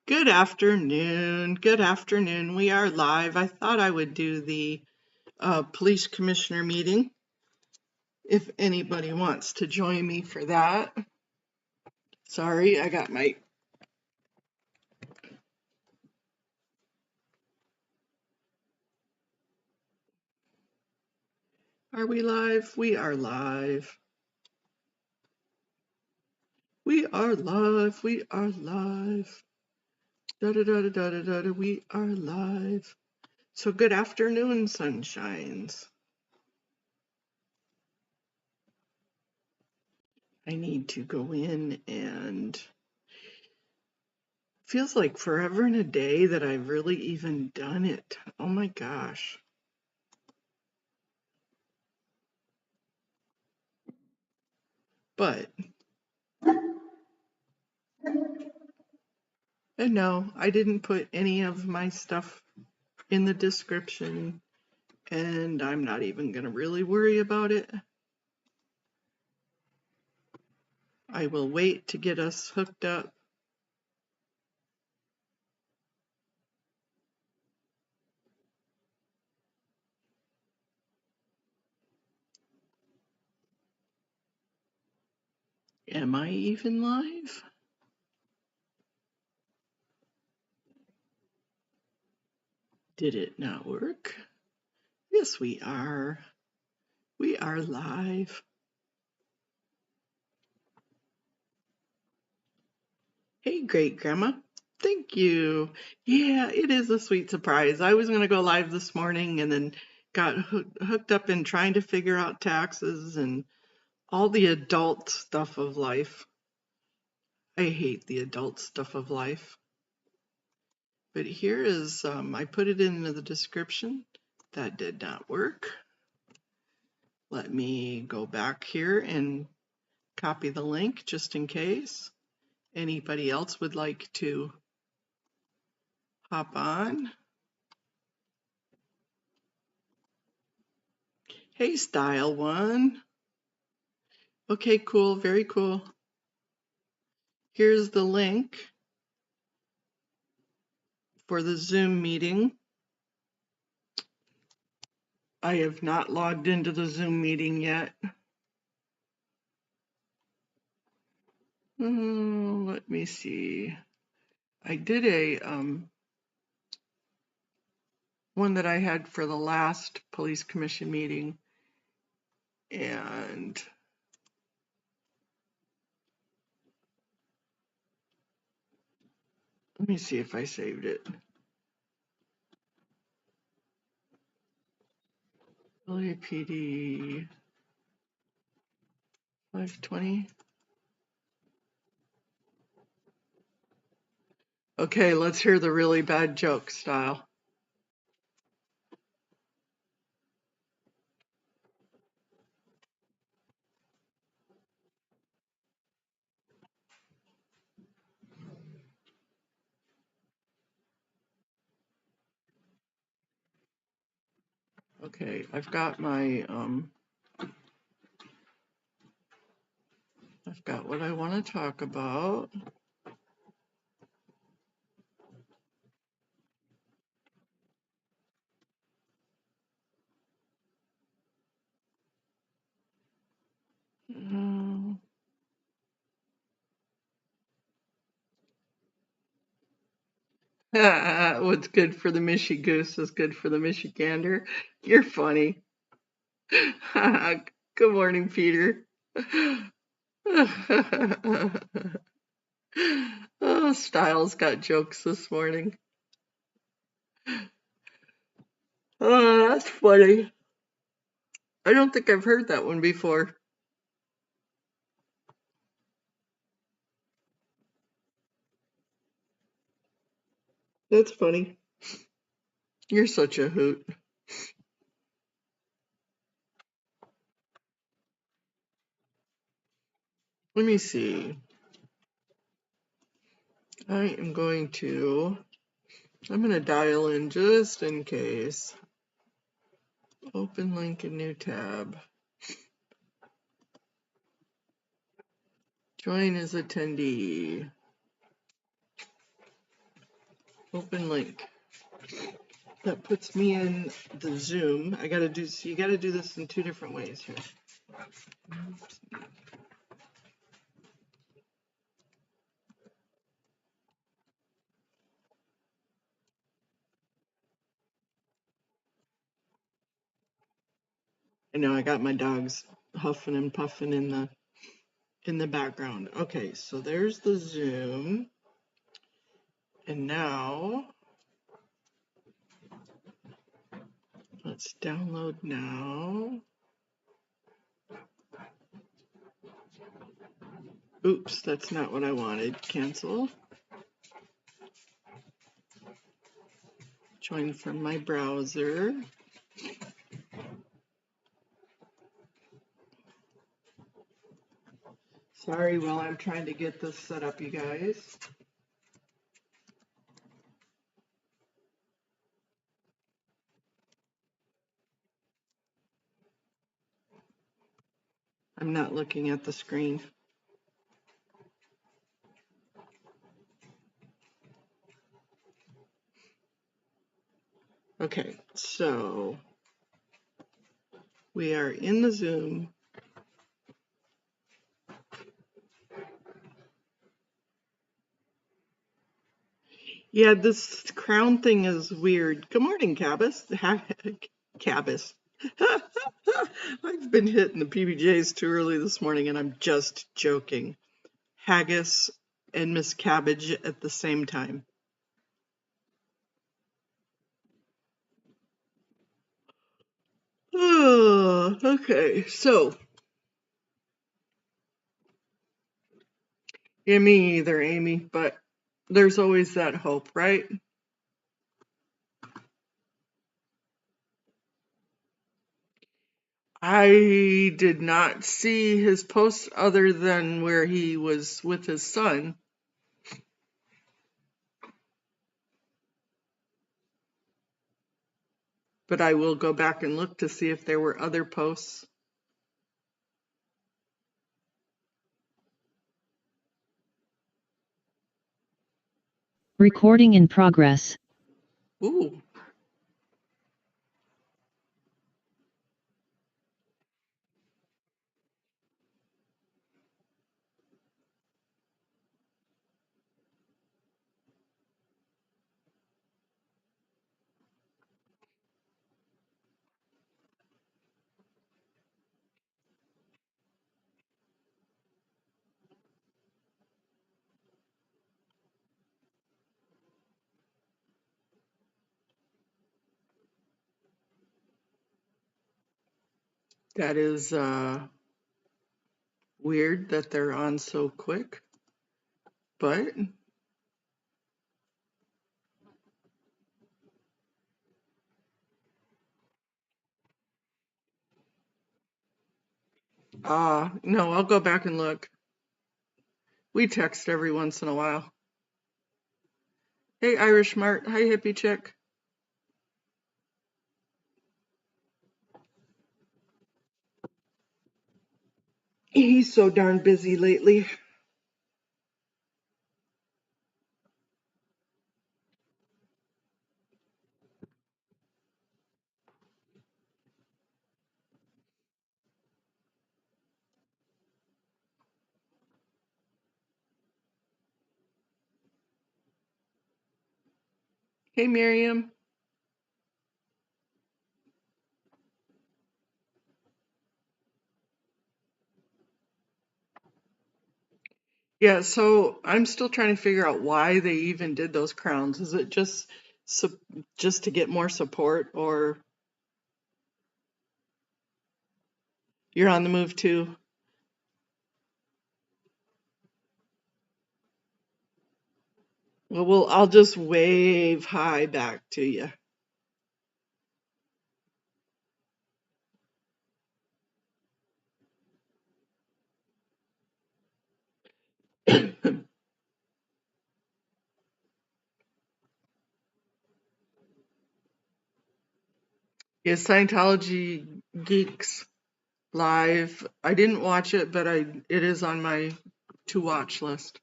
Good afternoon. Good afternoon. We are live. I thought I would do the police commissioner meeting if anybody wants to join me for that. Sorry, I got my. Are we live? We are live. We are live. We are live. Da da da da da da da. We are live. So good afternoon, sunshines. I need to go in and feels like forever and a day that I've really even done it. Oh my gosh. But, and no, I didn't put any of my stuff in the description, and I'm not even going to really worry about it. I will wait to get us hooked up. Am I even live? Did it not work? Yes, we are. We are live. Hey, great grandma. Thank you. Yeah, it is a sweet surprise. I was going to go live this morning and then got hooked up in trying to figure out taxes and all the adult stuff of life. I hate the adult stuff of life. But here is, I put it in the description. That did not work. Let me go back here and copy the link just in case anybody else would like to hop on. Hey, Style One. Okay, cool, very cool. Here's the link for the Zoom meeting. I have not logged into the Zoom meeting yet. Let me see. I did a one that I had for the last police commission meeting, and let me see if I saved it. LAPD 520. Okay, let's hear the really bad joke, Style. Okay, I've got my I've got what I want to talk about. What's good for the Michi Goose is good for the Michigander. You're funny. Good morning, Peter. Oh, Styles got jokes this morning. Oh, that's funny. I don't think I've heard that one before. That's funny. You're such a hoot. Let me see. I'm going to dial in just in case. Open link in new tab. Join as attendee. Open link. That puts me in the Zoom. I gotta do, so you gotta do this in two different ways here. I know I got my dogs huffing and puffing in the background. Okay, so there's the Zoom. And now let's download now. Oops, that's not what I wanted. Cancel. Join from my browser. Sorry while I'm trying to get this set up, you guys. I'm not looking at the screen. Okay, so we are in the Zoom. Yeah, this crown thing is weird. Good morning, Cabas. Cabas. I've been hitting the PBJs too early this morning, and I'm just joking. Haggis and Miss Cabbage at the same time. Oh, okay, so yeah, me either, Amy, but there's always that hope, right? I did not see his post other than where he was with his son. But I will go back and look to see if there were other posts. Recording in progress. Ooh. That is weird that they're on so quick, but no, I'll go back and look. We text every once in a while. Hey, Irish Mart. Hi, hippie chick. He's so darn busy lately. Hey, Miriam. Yeah, so I'm still trying to figure out why they even did those crowns. Is it just to get more support, or you're on the move too? Well, I'll just wave hi back to you. Yeah, Scientology Geeks Live. I didn't watch it, but it is on my to watch list.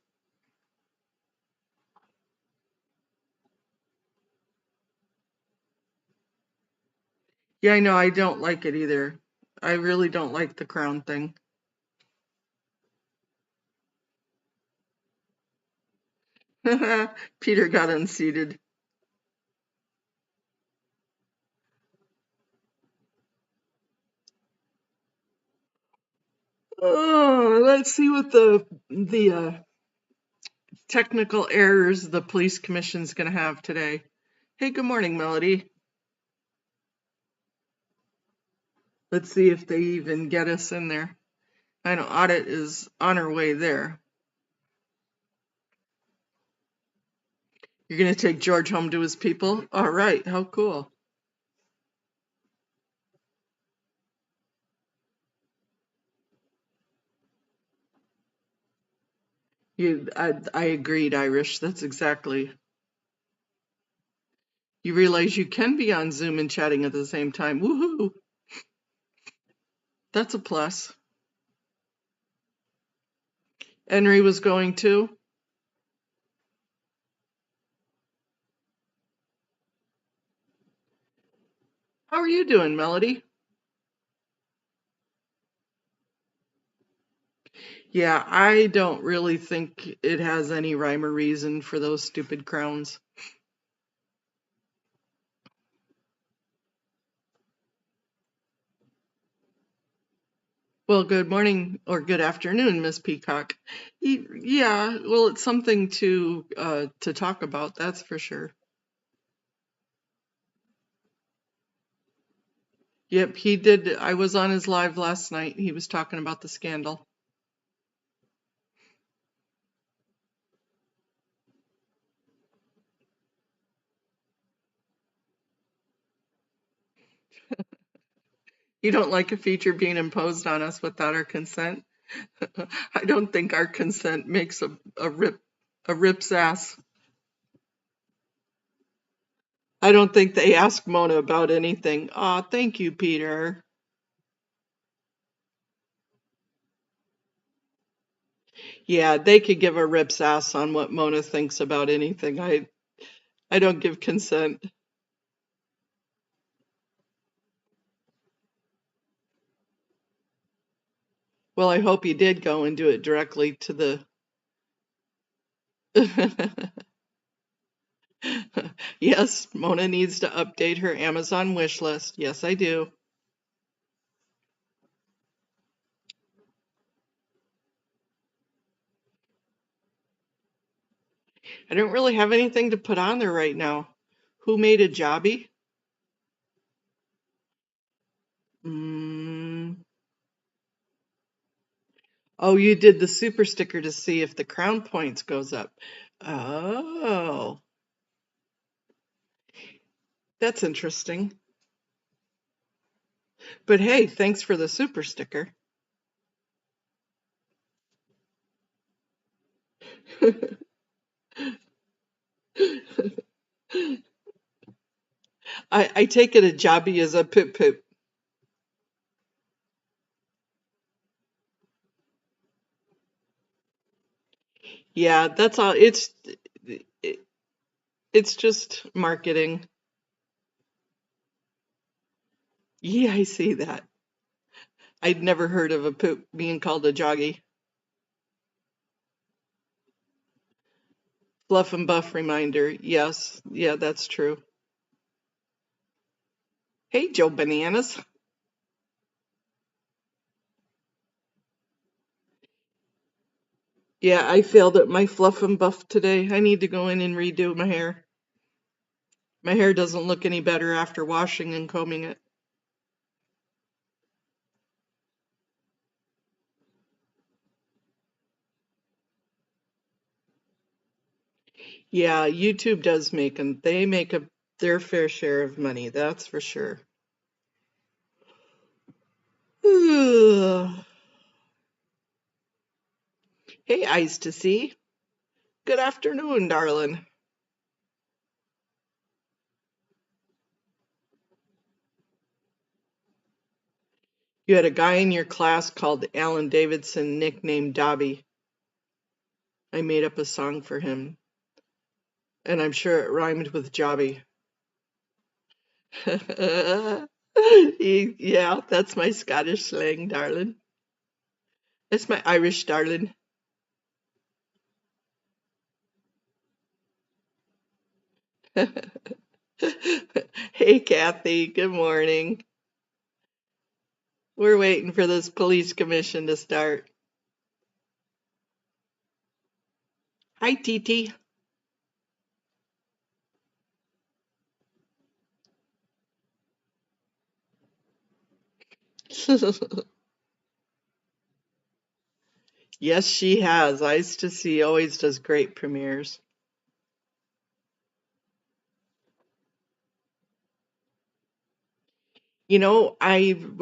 Yeah, I know, I don't like it either. I really don't like the crown thing. Peter got unseated. Oh, let's see what the technical errors the police commission's going to have today. Hey, good morning, Melody. Let's see if they even get us in there. I know audit is on our way there. You're going to take George home to his people? All right, how cool. I agreed, Irish. That's exactly. You realize you can be on Zoom and chatting at the same time. Woohoo! That's a plus. Henry was going too. How are you doing, Melody? Yeah, I don't really think it has any rhyme or reason for those stupid crowns. Well, good morning or good afternoon, Miss Peacock. Yeah, well, it's something to talk about, that's for sure. Yep, he did. I was on his live last night. He was talking about the scandal. You don't like a feature being imposed on us without our consent? I don't think our consent makes a rip's ass. I don't think they ask Mona about anything. Aw, thank you, Peter. Yeah, they could give a rip's ass on what Mona thinks about anything. I don't give consent. Well, I hope you did go and do it directly to the. Yes, Mona needs to update her Amazon wish list. Yes, I do. I don't really have anything to put on there right now. Who made a jobby? Mm. Oh, you did the super sticker to see if the crown points goes up. Oh, that's interesting. But hey, thanks for the super sticker. I take it a jobby is a poop poop. Yeah, that's all. It, it's just marketing. Yeah, I see that. I'd never heard of a poop being called a joggy. Fluff and buff reminder. Yes, yeah, that's true. Hey, Joe Bananas. Yeah, I failed at my fluff and buff today. I need to go in and redo my hair. My hair doesn't look any better after washing and combing it. Yeah, YouTube does make them. They make their fair share of money, that's for sure. Hey, Eyes to See. Good afternoon, darling. You had a guy in your class called Alan Davidson, nicknamed Dobby. I made up a song for him, and I'm sure it rhymed with Jobby. Yeah, that's my Scottish slang, darling. That's my Irish darling. Hey, Kathy, good morning. We're waiting for this police commission to start. Hi, Titi. Yes, she has. Eyes to See always does great premieres.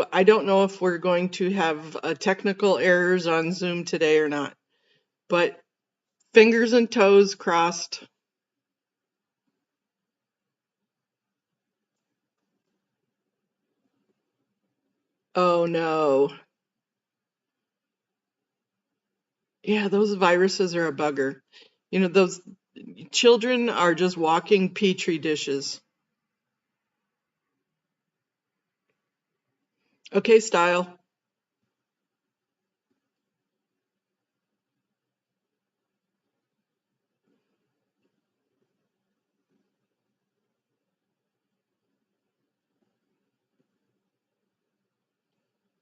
I don't know if we're going to have technical errors on Zoom today or not, but fingers and toes crossed. Oh no. Yeah, those viruses are a bugger. Those children are just walking petri dishes. Okay, Style.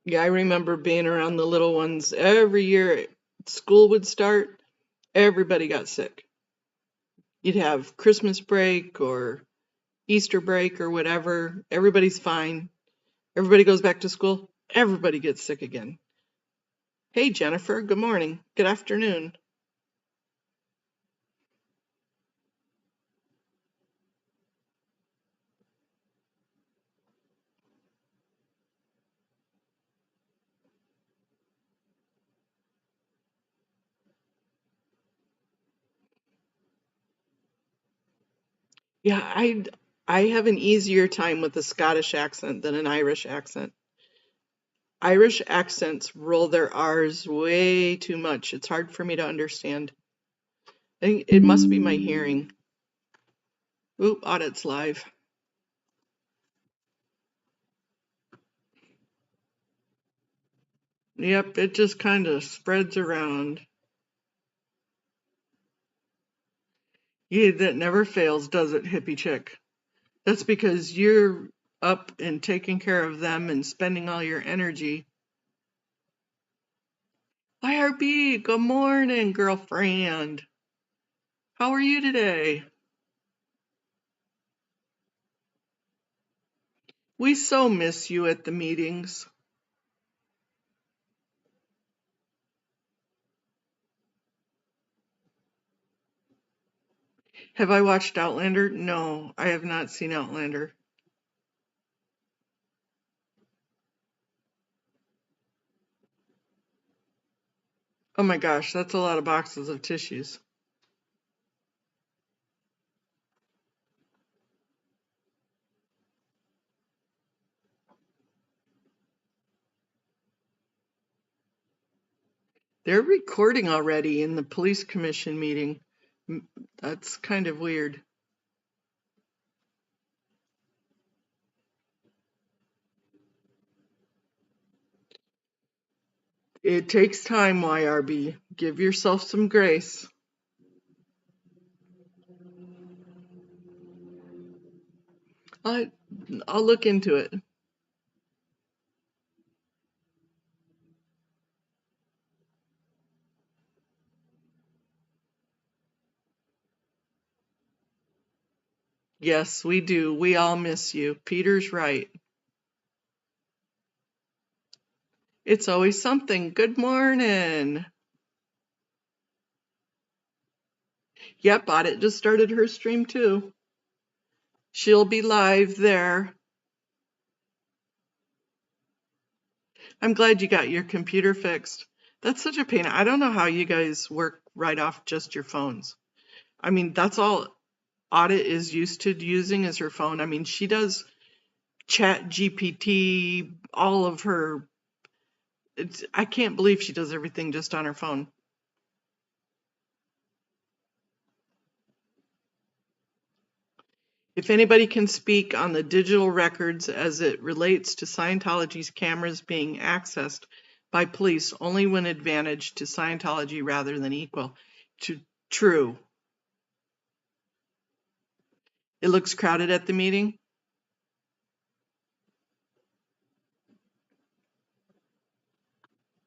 Yeah, I remember being around the little ones every year. School would start, everybody got sick. You'd have Christmas break or Easter break or whatever. Everybody's fine. Everybody goes back to school. Everybody gets sick again. Hey, Jennifer. Good morning. Good afternoon. Yeah, I have an easier time with a Scottish accent than an Irish accent. Irish accents roll their R's way too much. It's hard for me to understand. I think it must be my hearing. Oop, audit's live. Yep, it just kind of spreads around. Yeah, that never fails, does it, hippie chick? That's because you're up and taking care of them and spending all your energy. IRB, good morning, girlfriend. How are you today? We so miss you at the meetings. Have I watched Outlander? No, I have not seen Outlander. Oh my gosh, that's a lot of boxes of tissues. They're recording already in the police commission meeting. That's kind of weird. It takes time, YRB. Give yourself some grace. I, I'll look into it. Yes, we do. We all miss you. Peter's right. It's always something. Good morning. Yep, Audit just started her stream too. She'll be live there. I'm glad you got your computer fixed. That's such a pain. I don't know how you guys work right off just your phones. I mean, that's all Audit is used to using is her phone. I mean, she does Chat GPT, all of her. I can't believe she does everything just on her phone. If anybody can speak on the digital records as it relates to Scientology's cameras being accessed by police only when advantage to Scientology rather than equal. True. It looks crowded at the meeting.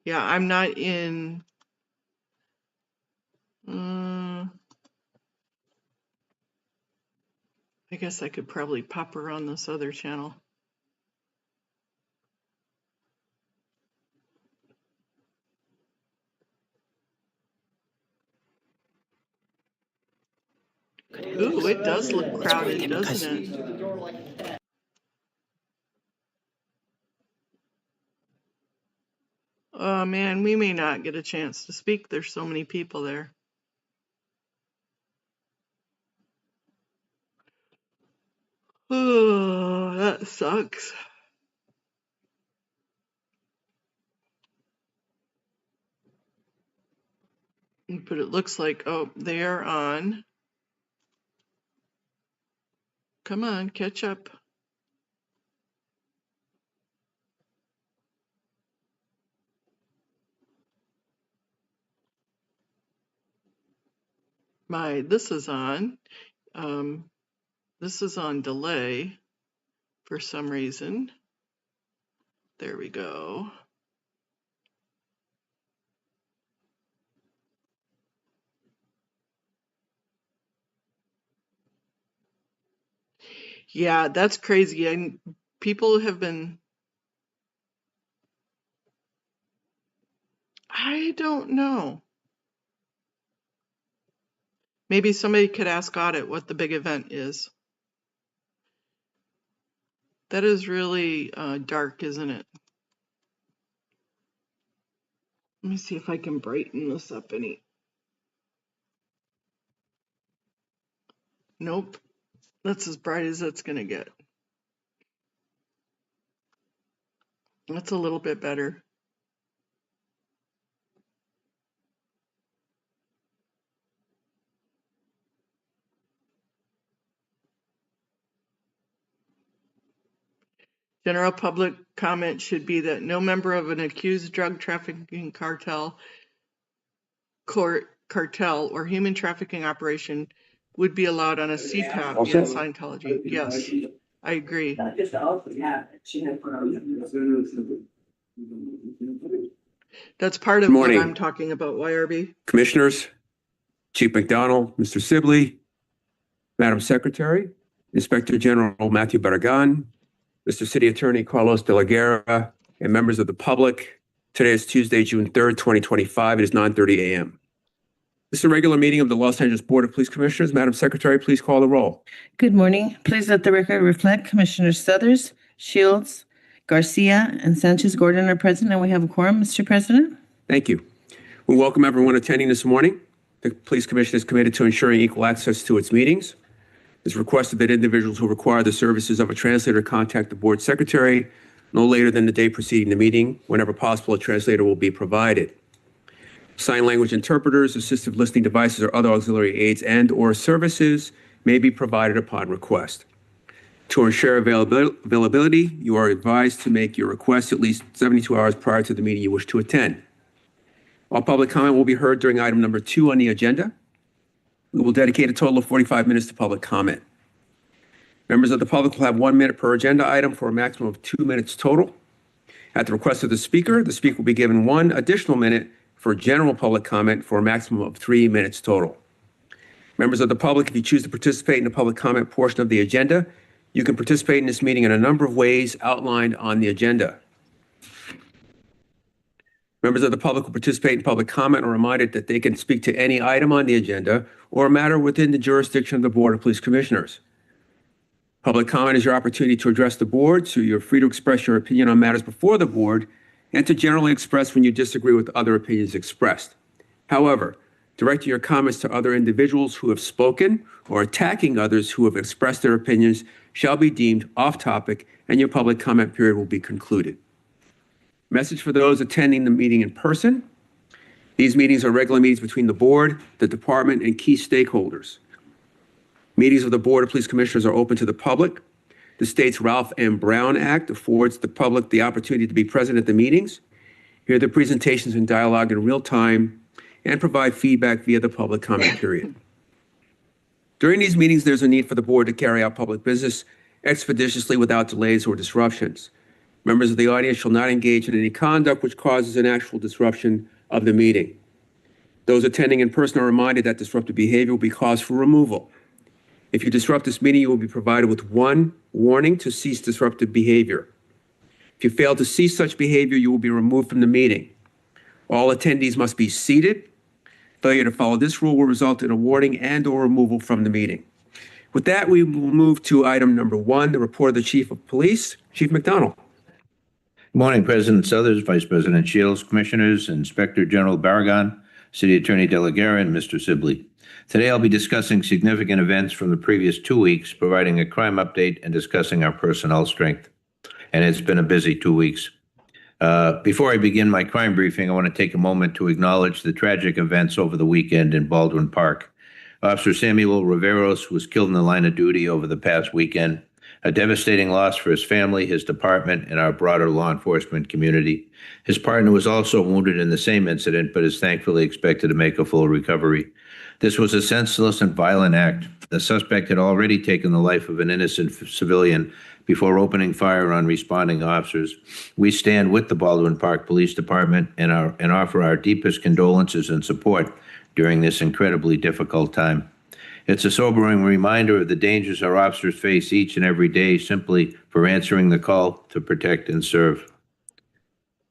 Yeah, I'm not in. I guess I could probably pop her on this other channel. Ooh, it does look crowded, doesn't it? Oh man, we may not get a chance to speak. There's so many people there. Oh, that sucks. But it looks like, oh, they are on. Come on, catch up. This is on. This is on delay for some reason. There we go. Yeah, that's crazy. And people have been, I don't know. Maybe somebody could ask Audit what the big event is. That is really dark, isn't it? Let me see if I can brighten this up any. Nope. That's as bright as it's going to get. That's a little bit better. General public comment should be that no member of an accused drug trafficking cartel or human trafficking operation would be allowed on a CPAP in Scientology. Yes, I agree. That's part of what I'm talking about, YRB. Commissioners, Chief McDonald, Mr. Sibley, Madam Secretary, Inspector General Matthew Barragan, Mr. City Attorney Carlos de la Guerra, and members of the public. Today is Tuesday, June 3rd, 2025. It is 9:30 a.m. This is a regular meeting of the Los Angeles Board of Police Commissioners. Madam Secretary, please call the roll. Good morning. Please let the record reflect Commissioners Suthers, Shields, Garcia, and Sanchez Gordon are present, and we have a quorum, Mr. President. Thank you. We welcome everyone attending this morning. The Police Commission is committed to ensuring equal access to its meetings. It's requested that individuals who require the services of a translator contact the board secretary no later than the day preceding the meeting. Whenever possible, a translator will be provided. Sign language interpreters, assistive listening devices, or other auxiliary aids and/or services may be provided upon request. To ensure availability, you are advised to make your request at least 72 hours prior to the meeting you wish to attend. All public comment will be heard during item number 2 on the agenda. We will dedicate a total of 45 minutes to public comment. Members of the public will have 1 minute per agenda item for a maximum of 2 minutes total. At the request of the speaker will be given 1 additional minute for general public comment for a maximum of 3 minutes total. Members of the public, if you choose to participate in the public comment portion of the agenda, you can participate in this meeting in a number of ways outlined on the agenda. Members of the public who participate in public comment are reminded that they can speak to any item on the agenda or a matter within the jurisdiction of the Board of Police Commissioners. Public comment is your opportunity to address the board, so you're free to express your opinion on matters before the board and to generally express when you disagree with other opinions expressed. However, directing your comments to other individuals who have spoken or attacking others who have expressed their opinions shall be deemed off topic and your public comment period will be concluded. Message for those attending the meeting in person. These meetings are regular meetings between the board, the department, and key stakeholders. Meetings of the Board of Police Commissioners are open to the public. The state's Ralph M. Brown Act affords the public the opportunity to be present at the meetings, hear the presentations and dialogue in real time, and provide feedback via the public comment period. During these meetings, there's a need for the board to carry out public business expeditiously without delays or disruptions. Members of the audience shall not engage in any conduct which causes an actual disruption of the meeting. Those attending in person are reminded that disruptive behavior will be cause for removal. If you disrupt this meeting, you will be provided with one warning to cease disruptive behavior. If you fail to cease such behavior, you will be removed from the meeting. All attendees must be seated. Failure to follow this rule will result in a warning and/or removal from the meeting. With that, we will move to item number 1, the report of the Chief of Police. Chief McDonald. Good morning, President Suthers, Vice President Shields, Commissioners, Inspector General Barragan, City Attorney De La Guerra, and Mr. Sibley. Today, I'll be discussing significant events from the previous 2 weeks, providing a crime update and discussing our personnel strength. And it's been a busy 2 weeks. Before I begin my crime briefing, I want to take a moment to acknowledge the tragic events over the weekend in Baldwin Park. Officer Samuel Riveros was killed in the line of duty over the past weekend, a devastating loss for his family, his department, and our broader law enforcement community. His partner was also wounded in the same incident, but is thankfully expected to make a full recovery. This was a senseless and violent act. The suspect had already taken the life of an innocent civilian before opening fire on responding officers. We stand with the Baldwin Park Police Department and offer our deepest condolences and support during this incredibly difficult time. It's a sobering reminder of the dangers our officers face each and every day simply for answering the call to protect and serve.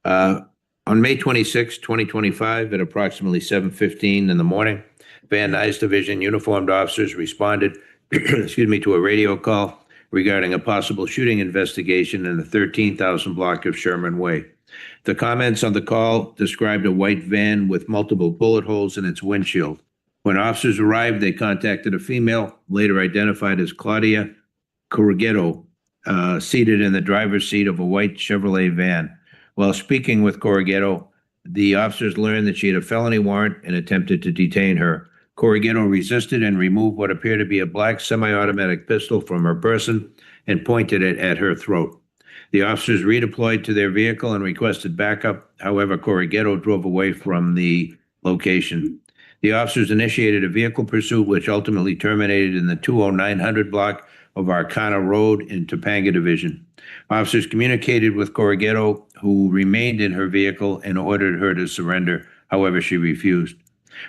On May 26, 2025, at approximately 7:15 in the morning, Van Nuys Division uniformed officers responded to a radio call regarding a possible shooting investigation in the 13,000 block of Sherman Way. The comments on the call described a white van with multiple bullet holes in its windshield. When officers arrived, they contacted a female, later identified as Claudia Corrigetto, seated in the driver's seat of a white Chevrolet van. While speaking with Corrigetto, the officers learned that she had a felony warrant and attempted to detain her. Corrigetto resisted and removed what appeared to be a black semi-automatic pistol from her person and pointed it at her throat. The officers redeployed to their vehicle and requested backup. However, Corrigetto drove away from the location. The officers initiated a vehicle pursuit, which ultimately terminated in the 20900 block of Arcana Road in Topanga Division. Officers communicated with Corrigetto, who remained in her vehicle, and ordered her to surrender. However, she refused.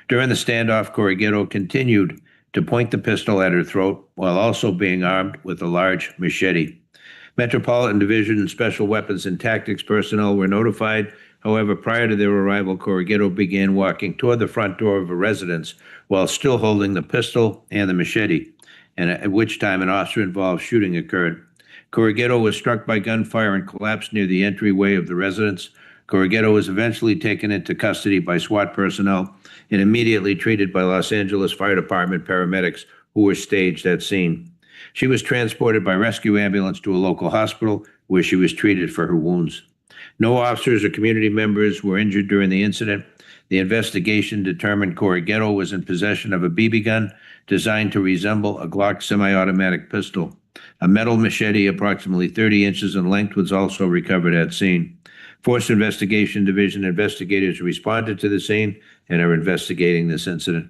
During the standoff, Corrigetto continued to point the pistol at her throat while also being armed with a large machete. Metropolitan Division Special Weapons and Tactics personnel were notified. However, prior to their arrival, Corrigetto began walking toward the front door of a residence while still holding the pistol and the machete, and at which time an officer-involved shooting occurred. Corrigetto was struck by gunfire and collapsed near the entryway of the residence. Corrigetto was eventually taken into custody by SWAT personnel and immediately treated by Los Angeles Fire Department paramedics who were staged at scene. She was transported by rescue ambulance to a local hospital where she was treated for her wounds. No officers or community members were injured during the incident. The investigation determined Corrigetto was in possession of a BB gun designed to resemble a Glock semi-automatic pistol. A metal machete approximately 30 inches in length was also recovered at scene. Force Investigation Division investigators responded to the scene and are investigating this incident.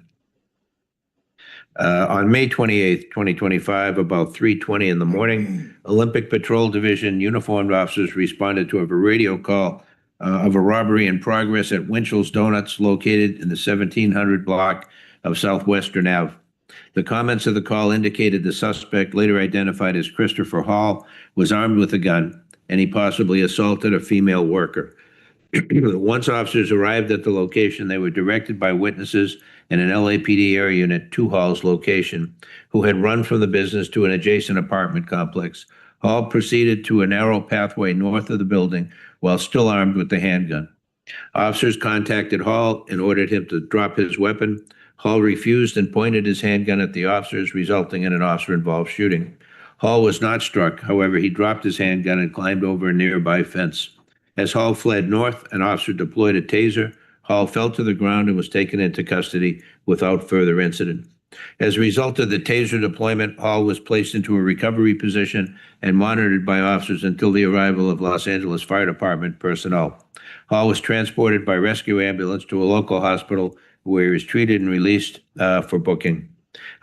On May 28, 2025, about 3:20 in the morning, Olympic Patrol Division uniformed officers responded to a radio call of a robbery in progress at Winchell's Donuts, located in the 1700 block of Southwestern Ave. The comments of the call indicated the suspect, later identified as Christopher Hall, was armed with a gun, and he possibly assaulted a female worker. Once officers arrived at the location, they were directed by witnesses in an LAPD area unit to Hall's location, who had run from the business to an adjacent apartment complex. Hall proceeded to a narrow pathway north of the building while still armed with the handgun. Officers contacted Hall and ordered him to drop his weapon. Hall refused and pointed his handgun at the officers, resulting in an officer-involved shooting. Hall was not struck. However, he dropped his handgun and climbed over a nearby fence. As Hall fled north, an officer deployed a taser. Hall fell to the ground and was taken into custody without further incident. As a result of the taser deployment, Hall was placed into a recovery position and monitored by officers until the arrival of Los Angeles Fire Department personnel. Hall was transported by rescue ambulance to a local hospital where he was treated and released for booking.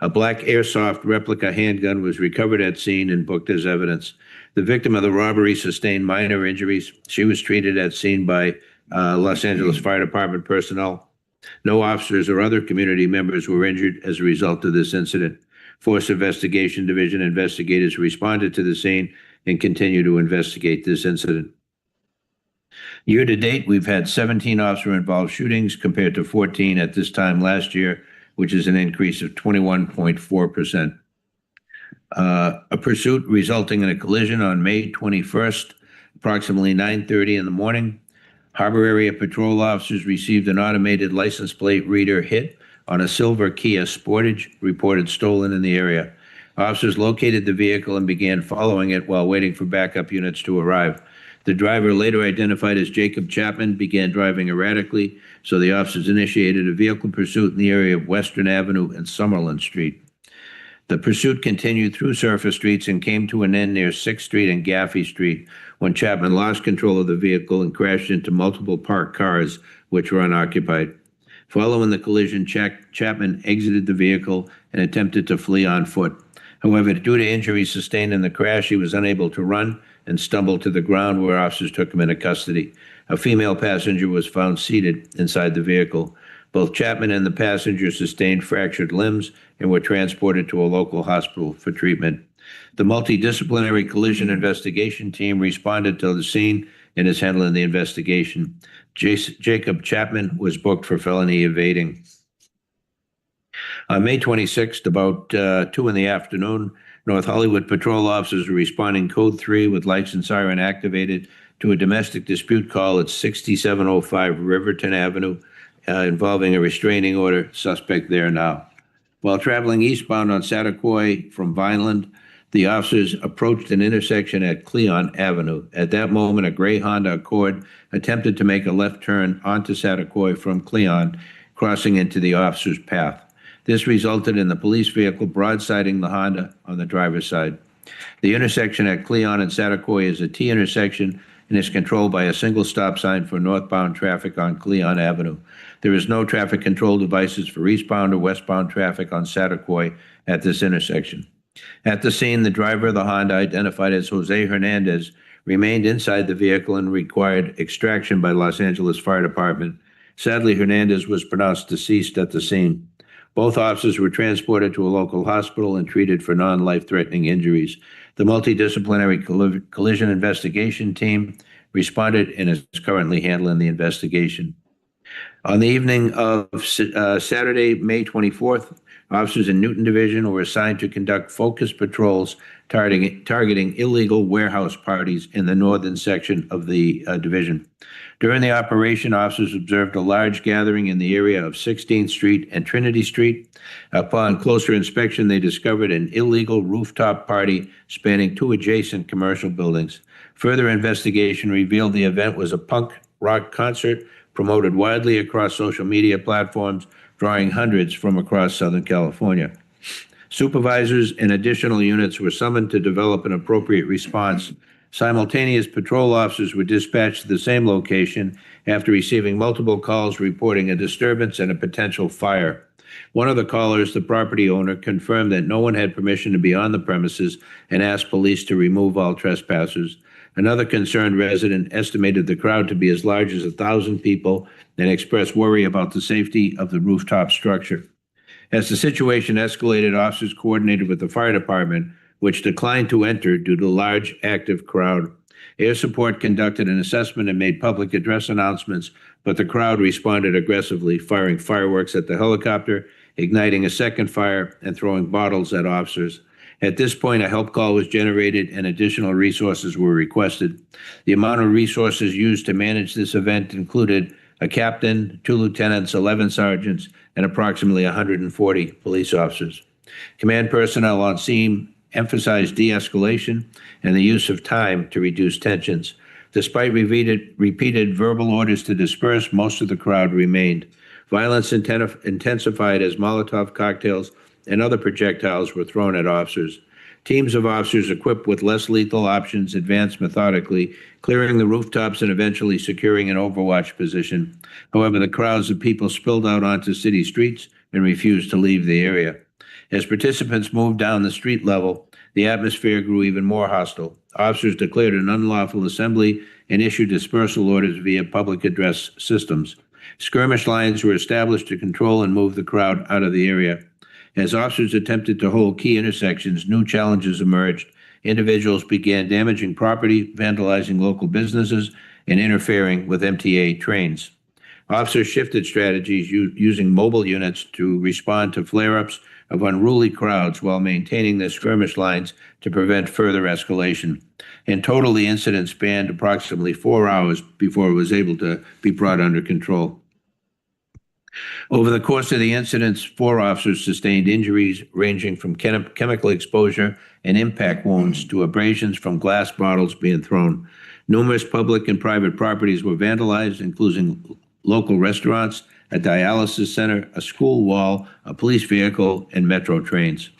A black airsoft replica handgun was recovered at scene and booked as evidence. The victim of the robbery sustained minor injuries. She was treated at scene by Los Angeles Fire Department personnel. No officers or other community members were injured as a result of this incident. Force Investigation Division investigators responded to the scene and continue to investigate this incident. Year to date, we've had 17 officer-involved shootings compared to 14 at this time last year, which is an increase of 21.4%. A pursuit resulting in a collision on May 21st, approximately 9:30 in the morning. Harbor area patrol officers received an automated license plate reader hit on a silver Kia Sportage reported stolen in the area. Officers located the vehicle and began following it while waiting for backup units to arrive. The driver, later identified as Jacob Chapman, began driving erratically, so the officers initiated a vehicle pursuit in the area of Western Avenue and Summerlin Street. The pursuit continued through surface streets and came to an end near 6th Street and Gaffey Street when Chapman lost control of the vehicle and crashed into multiple parked cars, which were unoccupied. Following the collision, Chapman exited the vehicle and attempted to flee on foot. However, due to injuries sustained in the crash, he was unable to run and stumbled to the ground where officers took him into custody. A female passenger was found seated inside the vehicle. Both Chapman and the passenger sustained fractured limbs and were transported to a local hospital for treatment. The multidisciplinary collision investigation team responded to the scene and is handling the investigation. Jacob Chapman was booked for felony evading. On May 26th, about 2 in the afternoon, North Hollywood patrol officers were responding code 3 with lights and siren activated to a domestic dispute call at 6705 Riverton Avenue involving a restraining order. Suspect there now. While traveling eastbound on Satakoy from Vineland, the officers approached an intersection at Cleon Avenue. At that moment, a gray Honda Accord attempted to make a left turn onto Satakoy from Cleon, crossing into the officer's path. This resulted in the police vehicle broadsiding the Honda on the driver's side. The intersection at Cleon and Satakoy is a T intersection and is controlled by a single stop sign for northbound traffic on Cleon Avenue. There is no traffic control devices for eastbound or westbound traffic on Satakoy at this intersection. At the scene, the driver of the Honda, identified as Jose Hernandez, remained inside the vehicle and required extraction by Los Angeles Fire Department. Sadly, Hernandez was pronounced deceased at the scene. Both officers were transported to a local hospital and treated for non-life-threatening injuries. The multidisciplinary collision investigation team responded and is currently handling the investigation. On the evening of Saturday, May 24th, officers in Newton Division were assigned to conduct focused patrols targeting illegal warehouse parties in the northern section of the division. During the operation, officers observed a large gathering in the area of 16th Street and Trinity Street. Upon closer inspection, they discovered an illegal rooftop party spanning 2 adjacent commercial buildings. Further investigation revealed the event was a punk rock concert promoted widely across social media platforms, drawing hundreds from across Southern California. Supervisors and additional units were summoned to develop an appropriate response. Simultaneous patrol officers were dispatched to the same location after receiving multiple calls reporting a disturbance and a potential fire. One of the callers, the property owner, confirmed that no one had permission to be on the premises and asked police to remove all trespassers. Another concerned resident estimated the crowd to be as large as 1,000 people and expressed worry about the safety of the rooftop structure. As the situation escalated, officers coordinated with the fire department, which declined to enter due to the large active crowd. Air Support conducted an assessment and made public address announcements, but the crowd responded aggressively, firing fireworks at the helicopter, igniting a second fire, and throwing bottles at officers. At this point, a help call was generated and additional resources were requested. The amount of resources used to manage this event included a captain, 2 lieutenants, 11 sergeants, and approximately 140 police officers. Command personnel on scene emphasized de-escalation and the use of time to reduce tensions. Despite repeated verbal orders to disperse, most of the crowd remained. Violence intensified as Molotov cocktails and other projectiles were thrown at officers. Teams of officers equipped with less lethal options advanced methodically, clearing the rooftops and eventually securing an overwatch position. However, the crowds of people spilled out onto city streets and refused to leave the area. As participants moved down the street level, the atmosphere grew even more hostile. Officers declared an unlawful assembly and issued dispersal orders via public address systems. Skirmish lines were established to control and move the crowd out of the area. As officers attempted to hold key intersections, new challenges emerged. Individuals began damaging property, vandalizing local businesses, and interfering with MTA trains. Officers shifted strategies using mobile units to respond to flare-ups of unruly crowds while maintaining their skirmish lines to prevent further escalation. In total, the incident spanned approximately 4 hours before it was able to be brought under control. Over the course of the incidents, 4 officers sustained injuries ranging from chemical exposure and impact wounds to abrasions from glass bottles being thrown. Numerous public and private properties were vandalized, including local restaurants, a dialysis center, a school wall, a police vehicle, and metro trains.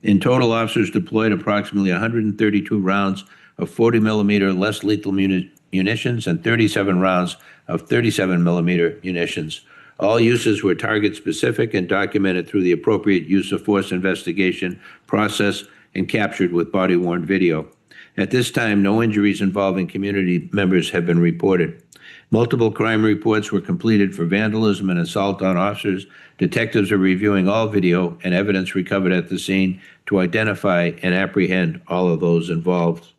In total, officers deployed approximately 132 rounds of 40 millimeter less lethal munitions and 37 rounds of 37 millimeter munitions. All uses were target specific and documented through the appropriate use of force investigation process and captured with body-worn video. At this time, no injuries involving community members have been reported. Multiple crime reports were completed for vandalism and assault on officers. Detectives are reviewing all video and evidence recovered at the scene to identify and apprehend all of those involved.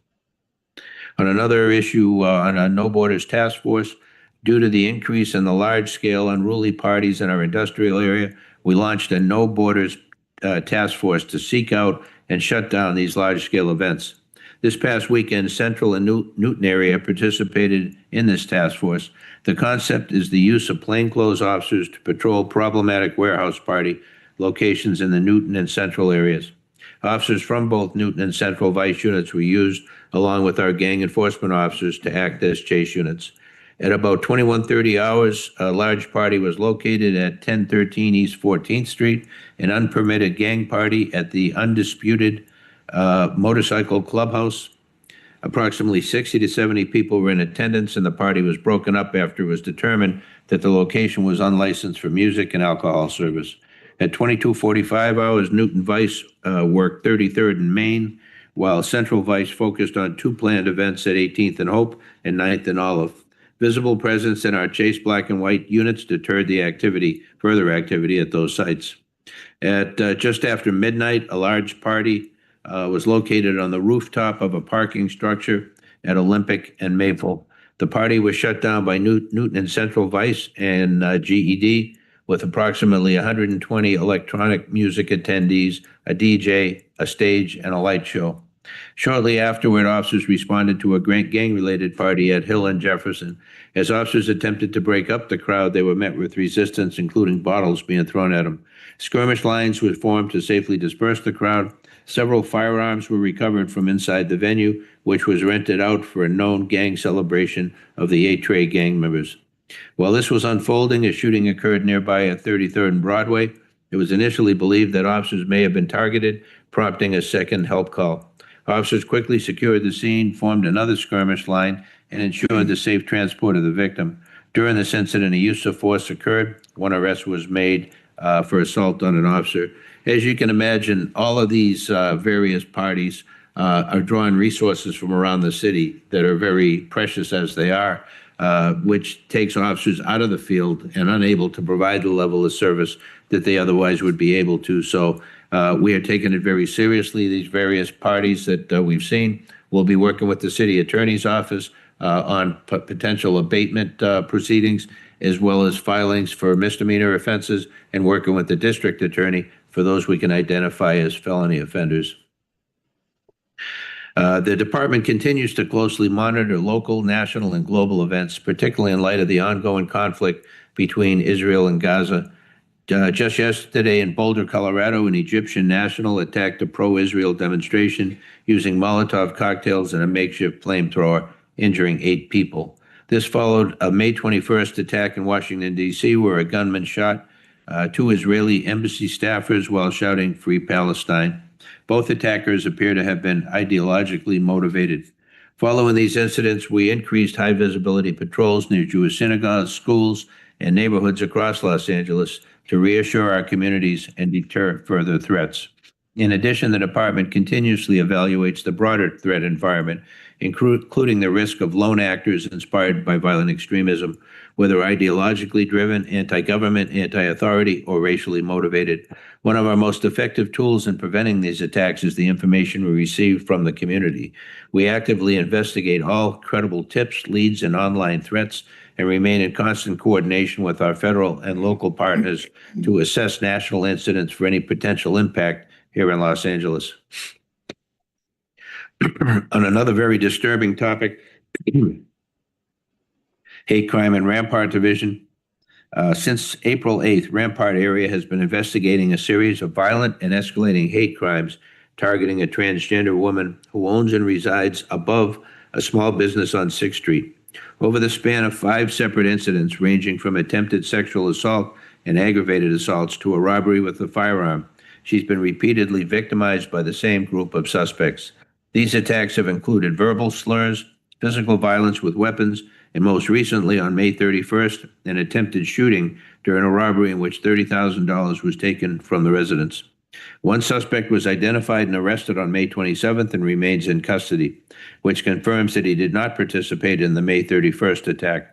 On another issue, on a No Borders task force, due to the increase in the large-scale unruly parties in our industrial area, we launched a No Borders task force to seek out and shut down these large-scale events. This past weekend, Central and Newton area participated in this task force. The concept is the use of plainclothes officers to patrol problematic warehouse party locations in the Newton and Central areas. Officers from both Newton and Central Vice units were used, along with our gang enforcement officers, to act as chase units. At about 21:30 hours, a large party was located at 1013 East 14th Street, an unpermitted gang party at the Undisputed Motorcycle Clubhouse. Approximately 60 to 70 people were in attendance, and the party was broken up after it was determined that the location was unlicensed for music and alcohol service. At 22:45 hours, Newton Vice worked 33rd and Main, while Central Vice focused on 2 planned events at 18th and Hope and 9th and Olive. Visible presence in our Chase Black and White units deterred the further activity at those sites. At just after midnight, a large party was located on the rooftop of a parking structure at Olympic and Maple. The party was shut down by Newton and Central Vice and GED, with approximately 120 electronic music attendees, a DJ, a stage, and a light show. Shortly afterward, officers responded to a gang-related party at Hill and Jefferson. As officers attempted to break up the crowd, they were met with resistance, including bottles being thrown at them. Skirmish lines were formed to safely disperse the crowd. Several firearms were recovered from inside the venue, which was rented out for a known gang celebration of the 8 gang members. While this was unfolding, a shooting occurred nearby at 33rd and Broadway. It was initially believed that officers may have been targeted, prompting a second help call. Officers quickly secured the scene, formed another skirmish line, and ensured the safe transport of the victim. During this incident, a use of force occurred. 1 arrest was made for assault on an officer. As you can imagine, all of these various parties are drawing resources from around the city that are very precious as they are, which takes officers out of the field and unable to provide the level of service that they otherwise would be able to. So we are taking it very seriously, these various parties that we've seen. We'll be working with the city attorney's office on potential abatement proceedings, as well as filings for misdemeanor offenses, and working with the district attorney for those we can identify as felony offenders. The department continues to closely monitor local, national, and global events, particularly in light of the ongoing conflict between Israel and Gaza. Just yesterday in Boulder, Colorado, an Egyptian national attacked a pro-Israel demonstration using Molotov cocktails and a makeshift flamethrower, injuring 8 people. This followed a May 21st attack in Washington, D.C., where a gunman shot two Israeli embassy staffers while shouting "Free Palestine." Both attackers appear to have been ideologically motivated. Following these incidents, we increased high visibility patrols near Jewish synagogues, schools, and neighborhoods across Los Angeles to reassure our communities and deter further threats. In addition, the department continuously evaluates the broader threat environment, including the risk of lone actors inspired by violent extremism, whether ideologically driven, anti-government, anti-authority, or racially motivated. One of our most effective tools in preventing these attacks is the information we receive from the community. We actively investigate all credible tips, leads, and online threats, and remain in constant coordination with our federal and local partners to assess national incidents for any potential impact here in Los Angeles. On another very disturbing topic, hate crime and Rampart Division. Since April 8th, Rampart area has been investigating a series of violent and escalating hate crimes targeting a transgender woman who owns and resides above a small business on 6th Street. Over the span of 5 separate incidents ranging from attempted sexual assault and aggravated assaults to a robbery with a firearm, she's been repeatedly victimized by the same group of suspects. These attacks have included verbal slurs, physical violence with weapons, and most recently on May 31st, an attempted shooting during a robbery in which $30,000 was taken from the residence. One suspect was identified and arrested on May 27th and remains in custody, which confirms that he did not participate in the May 31st attack.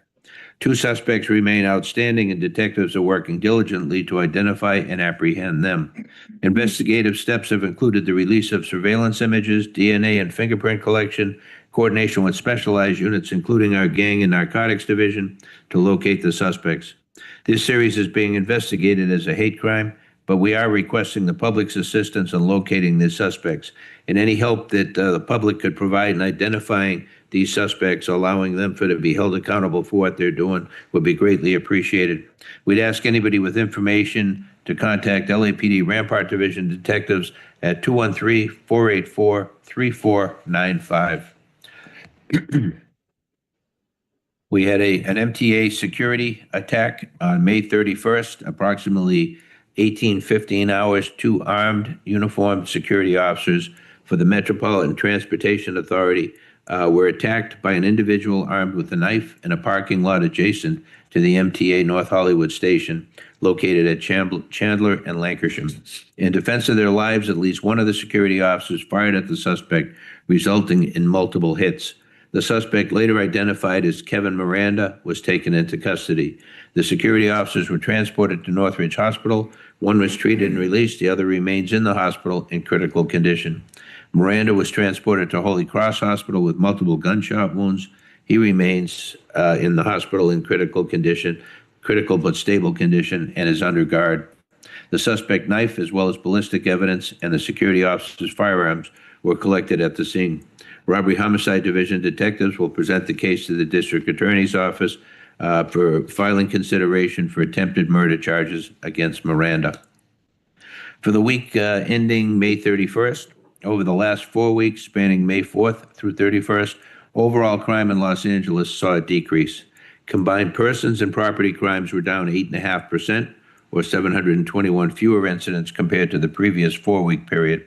2 suspects remain outstanding, and detectives are working diligently to identify and apprehend them. Investigative steps have included the release of surveillance images, DNA and fingerprint collection, coordination with specialized units, including our Gang and Narcotics Division, to locate the suspects. This series is being investigated as a hate crime, but we are requesting the public's assistance in locating the suspects, and any help that the public could provide in identifying these suspects, allowing them to be held accountable for what they're doing, would be greatly appreciated. We'd ask anybody with information to contact LAPD Rampart Division detectives at 213-484-3495. We had an MTA security attack on May 31st, approximately 18:15 hours. 2 armed, uniformed security officers for the Metropolitan Transportation Authority were attacked by an individual armed with a knife in a parking lot adjacent to the MTA North Hollywood station, located at Chandler and Lancashire. In defense of their lives, at least one of the security officers fired at the suspect, resulting in multiple hits. The suspect, later identified as Kevin Miranda, was taken into custody. The security officers were transported to Northridge Hospital. One was treated and released. The other remains in the hospital in critical condition. Miranda was transported to Holy Cross Hospital with multiple gunshot wounds. He remains in the hospital in critical but stable condition, and is under guard. The suspect knife, as well as ballistic evidence, and the security officer's firearms were collected at the scene. Robbery Homicide Division detectives will present the case to the District Attorney's Office for filing consideration for attempted murder charges against Miranda. For the week ending May 31st, over the last 4 weeks, spanning May 4th through 31st, overall crime in Los Angeles saw a decrease. Combined persons and property crimes were down 8.5%, or 721 fewer incidents compared to the previous 4-week period.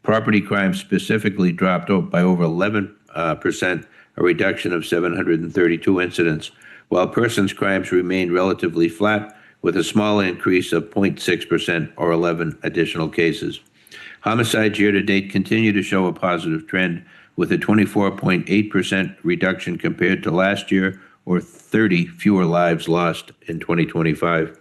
Property crimes specifically dropped by over 11%, a reduction of 732 incidents, while persons crimes remained relatively flat, with a small increase of 0.6%, or 11 additional cases. Homicides year-to-date continue to show a positive trend, with a 24.8% reduction compared to last year, or 30 fewer lives lost in 2025.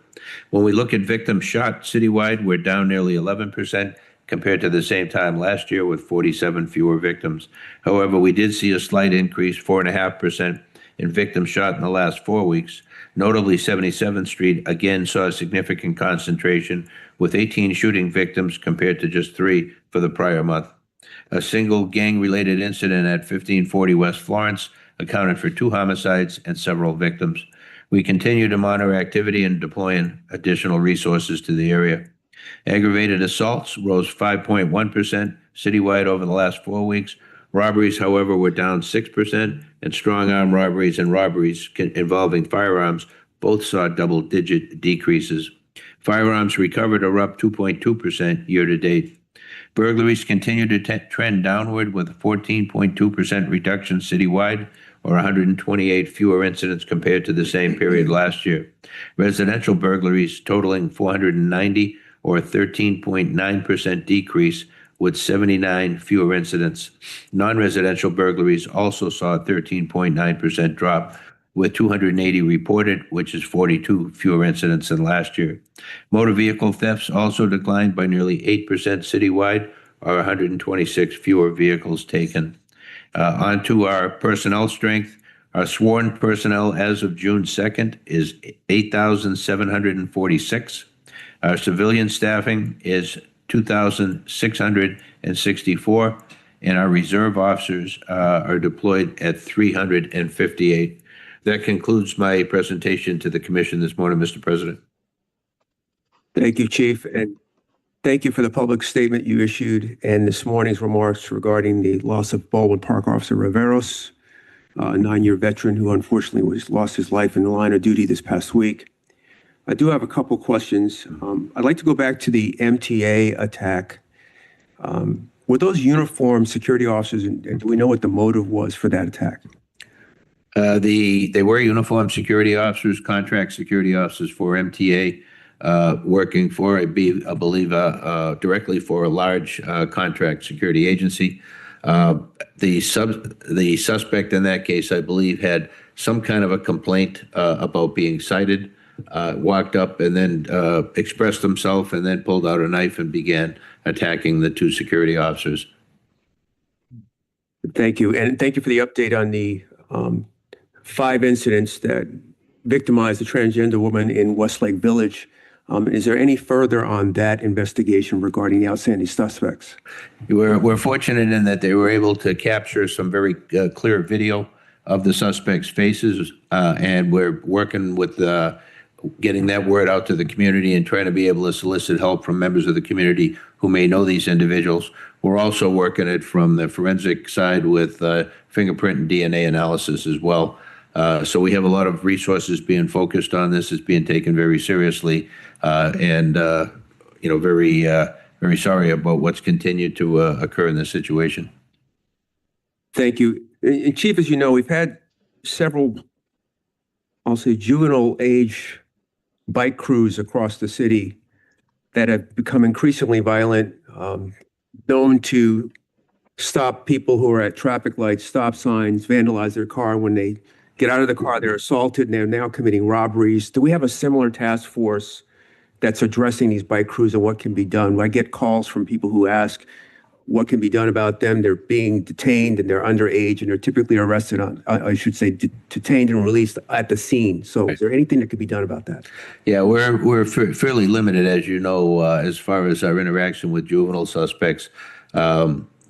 When we look at victims shot citywide, we're down nearly 11% compared to the same time last year, with 47 fewer victims. However, we did see a slight increase, 4.5%, in victims shot in the last 4 weeks. Notably, 77th Street again saw a significant concentration, with 18 shooting victims compared to just 3 for the prior month. A single gang-related incident at 1540 West Florence accounted for 2 homicides and several victims. We continue to monitor activity and deploying additional resources to the area. Aggravated assaults rose 5.1% citywide over the last 4 weeks. Robberies, however, were down 6%, and strong-arm robberies and robberies involving firearms both saw double-digit decreases. Firearms recovered are up 2.2% year-to-date. Burglaries continue to trend downward with a 14.2% reduction citywide, or 128 fewer incidents compared to the same period last year. Residential burglaries totaling 490, or a 13.9% decrease, with 79 fewer incidents. Non-residential burglaries also saw a 13.9% drop, with 280 reported, which is 42 fewer incidents than last year. Motor vehicle thefts also declined by nearly 8% citywide, or 126 fewer vehicles taken. On to our personnel strength. Our sworn personnel as of June 2nd is 8,746. Our civilian staffing is 2,664, and our reserve officers are deployed at 358. That concludes my presentation to the commission this morning, Mr. President. Thank you, Chief, and thank you for the public statement you issued and this morning's remarks regarding the loss of Baldwin Park Officer Riveros, a 9-year veteran who unfortunately lost his life in the line of duty this past week. I do have a couple questions. I'd like to go back to the MTA attack. Were those uniformed security officers, and do we know what the motive was for that attack? They were uniformed security officers, contract security officers for MTA, working for, I believe, directly for a large contract security agency. The suspect in that case, I believe, had some kind of a complaint about being cited, walked up and then expressed himself and then pulled out a knife and began attacking the two security officers. Thank you. And thank you for the update on the 5 incidents that victimized a transgender woman in Westlake Village. Is there any further on that investigation regarding the outstanding suspects? We're fortunate in that they were able to capture some very clear video of the suspects' faces, and we're working with getting that word out to the community and trying to be able to solicit help from members of the community who may know these individuals. We're also working it from the forensic side with fingerprint and DNA analysis as well. So we have a lot of resources being focused on this. It's being taken very seriously, and very sorry about what's continued to occur in this situation. Thank you. And Chief, as you know, we've had several, I'll say, juvenile age bike crews across the city that have become increasingly violent, known to stop people who are at traffic lights, stop signs, vandalize their car. When they get out of the car, they're assaulted, and they're now committing robberies. Do we have a similar task force that's addressing these bike crews and what can be done? I get calls from people who ask what can be done about them. They're being detained and they're underage, and they're typically arrested on, I should say, detained and released at the scene. So is there anything that could be done about that? Yeah, we're fairly limited, as you know, as far as our interaction with juvenile suspects.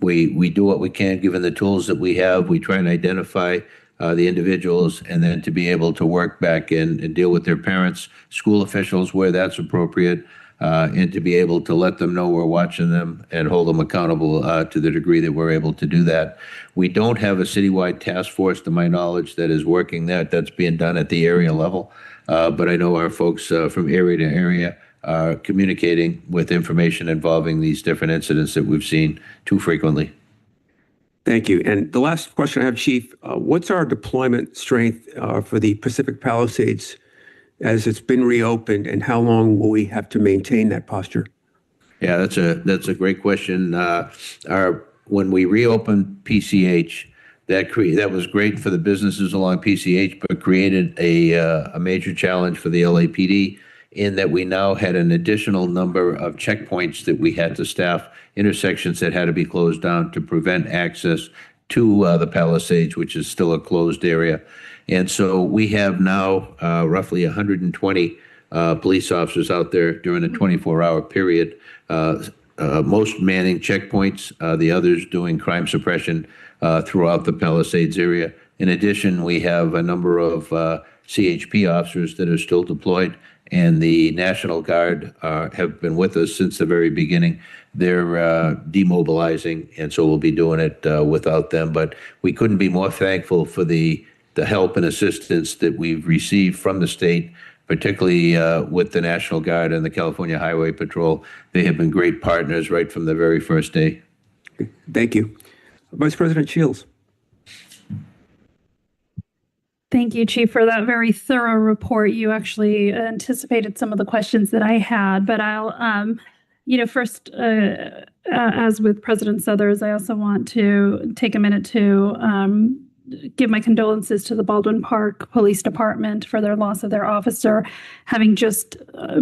We do what we can given the tools that we have. We try and identify the individuals, and then to be able to work back and deal with their parents, school officials where that's appropriate, and to be able to let them know we're watching them and hold them accountable to the degree that we're able to do that. We don't have a citywide task force, to my knowledge, that is working that. That's being done at the area level. But I know our folks from area to area are communicating with information involving these different incidents that we've seen too frequently. Thank you. And the last question I have, Chief, what's our deployment strength for the Pacific Palisades as it's been reopened, and how long will we have to maintain that posture? Yeah, that's a great question. When we reopened PCH, that was great for the businesses along PCH, but created a major challenge for the LAPD in that we now had an additional number of checkpoints that we had to staff, intersections that had to be closed down to prevent access to the Palisades, which is still a closed area. And so we have now roughly 120 police officers out there during a 24-hour period, most manning checkpoints, the others doing crime suppression throughout the Palisades area. In addition, we have a number of CHP officers that are still deployed, and the National Guard have been with us since the very beginning. They're demobilizing, and so we'll be doing it without them. But we couldn't be more thankful for the help and assistance that we've received from the state particularly with the National Guard and the California Highway Patrol. They have been great partners right from the very first day. Thank you. Vice President Shields. Thank you, Chief, for that very thorough report. You actually anticipated some of the questions that I had, but I'll, first, as with President Suthers, I also want to take a minute to give my condolences to the Baldwin Park Police Department for their loss of their officer, having just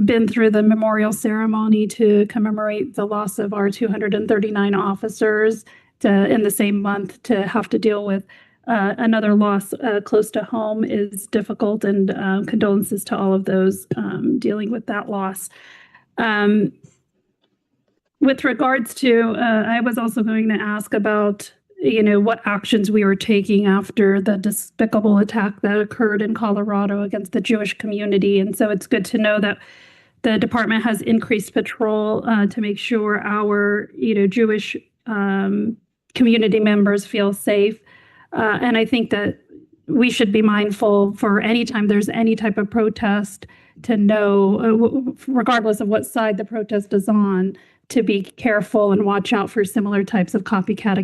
been through the memorial ceremony to commemorate the loss of our 239 officers in the same month. To have to deal with another loss close to home is difficult, and condolences to all of those dealing with that loss. With regards to, I was also going to ask about, what actions we were taking after the despicable attack that occurred in Colorado against the Jewish community. And so it's good to know that the department has increased patrol to make sure our, Jewish community members feel safe. And I think that we should be mindful for any time there's any type of protest to know, regardless of what side the protest is on, to be careful and watch out for similar types of copycat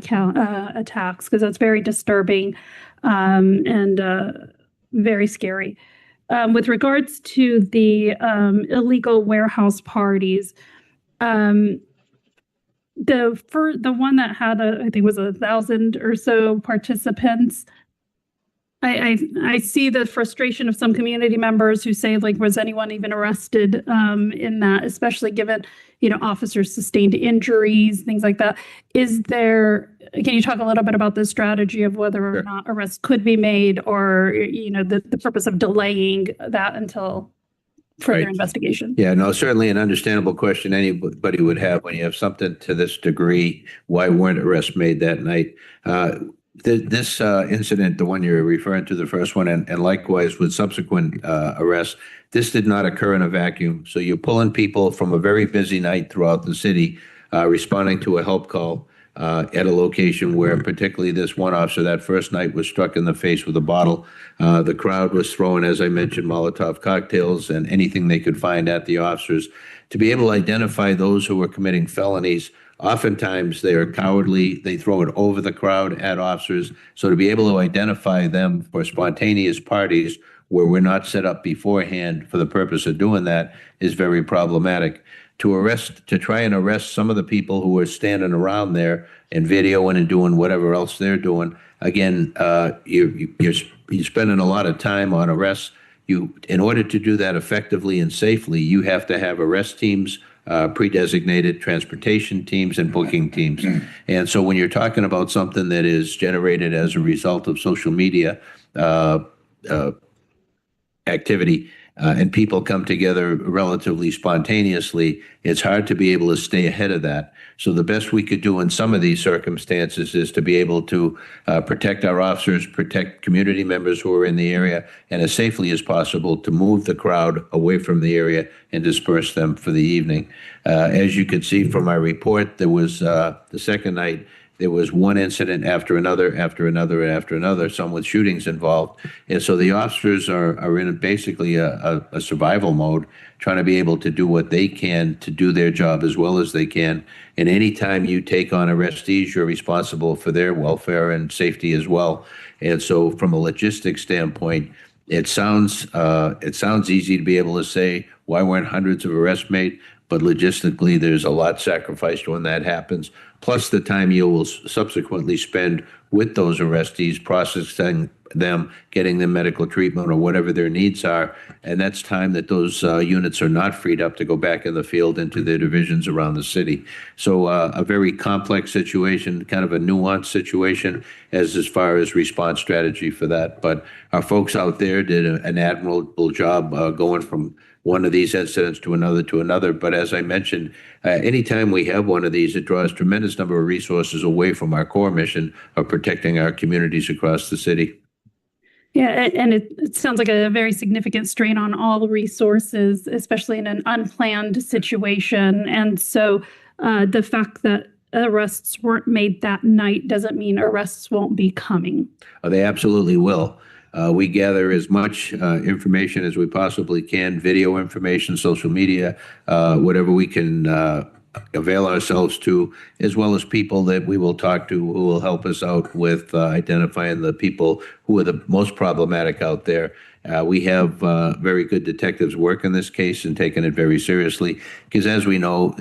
attacks, because that's very disturbing and very scary. With regards to the illegal warehouse parties, the one that had, I think, was 1,000 or so participants. I see the frustration of some community members who say, like, was anyone even arrested in that, especially given, officers sustained injuries, things like that. Can you talk a little bit about the strategy of whether or not arrests could be made, or, the purpose of delaying that until further investigation? Yeah, no, certainly an understandable question anybody would have when you have something to this degree. Why weren't arrests made that night? This incident, the one you're referring to, the first one, and likewise with subsequent arrests, this did not occur in a vacuum. So you're pulling people from a very busy night throughout the city, responding to a help call at a location where particularly this one officer that first night was struck in the face with a bottle. The crowd was throwing, as I mentioned, Molotov cocktails and anything they could find at the officers. To be able to identify those who were committing felonies, oftentimes they are cowardly. They throw it over the crowd at officers. So to be able to identify them for spontaneous parties where we're not set up beforehand for the purpose of doing that is very problematic. To try and arrest some of the people who are standing around there and videoing and doing whatever else they're doing, again, you're spending a lot of time on arrests. In order to do that effectively and safely, you have to have arrest teams, pre-designated transportation teams, and booking teams. And so when you're talking about something that is generated as a result of social media activity, and people come together relatively spontaneously, it's hard to be able to stay ahead of that. So the best we could do in some of these circumstances is to be able to protect our officers, protect community members who are in the area, and as safely as possible to move the crowd away from the area and disperse them for the evening. As you can see from my report, there was the second night, there was one incident after another, after another, after another, some with shootings involved. And so the officers are in basically a survival mode, trying to be able to do what they can to do their job as well as they can. And anytime you take on arrestees, you're responsible for their welfare and safety as well. And so from a logistics standpoint, it sounds easy to be able to say, why weren't hundreds of arrests made? But logistically, there's a lot sacrificed when that happens, plus the time you will subsequently spend with those arrestees, processing them, getting them medical treatment or whatever their needs are. And that's time that those units are not freed up to go back in the field into their divisions around the city. So a very complex situation, kind of a nuanced situation as far as response strategy for that. But our folks out there did an admirable job going from one of these incidents to another. But as I mentioned, anytime we have one of these, it draws a tremendous number of resources away from our core mission of protecting our communities across the city. Yeah, and it sounds like a very significant strain on all the resources, especially in an unplanned situation. And so the fact that arrests weren't made that night doesn't mean arrests won't be coming. They absolutely will. We gather as much information as we possibly can, video information, social media, whatever we can avail ourselves to, as well as people that we will talk to who will help us out with identifying the people who are the most problematic out there. We have very good detectives work in this case and taking it very seriously because, as we know,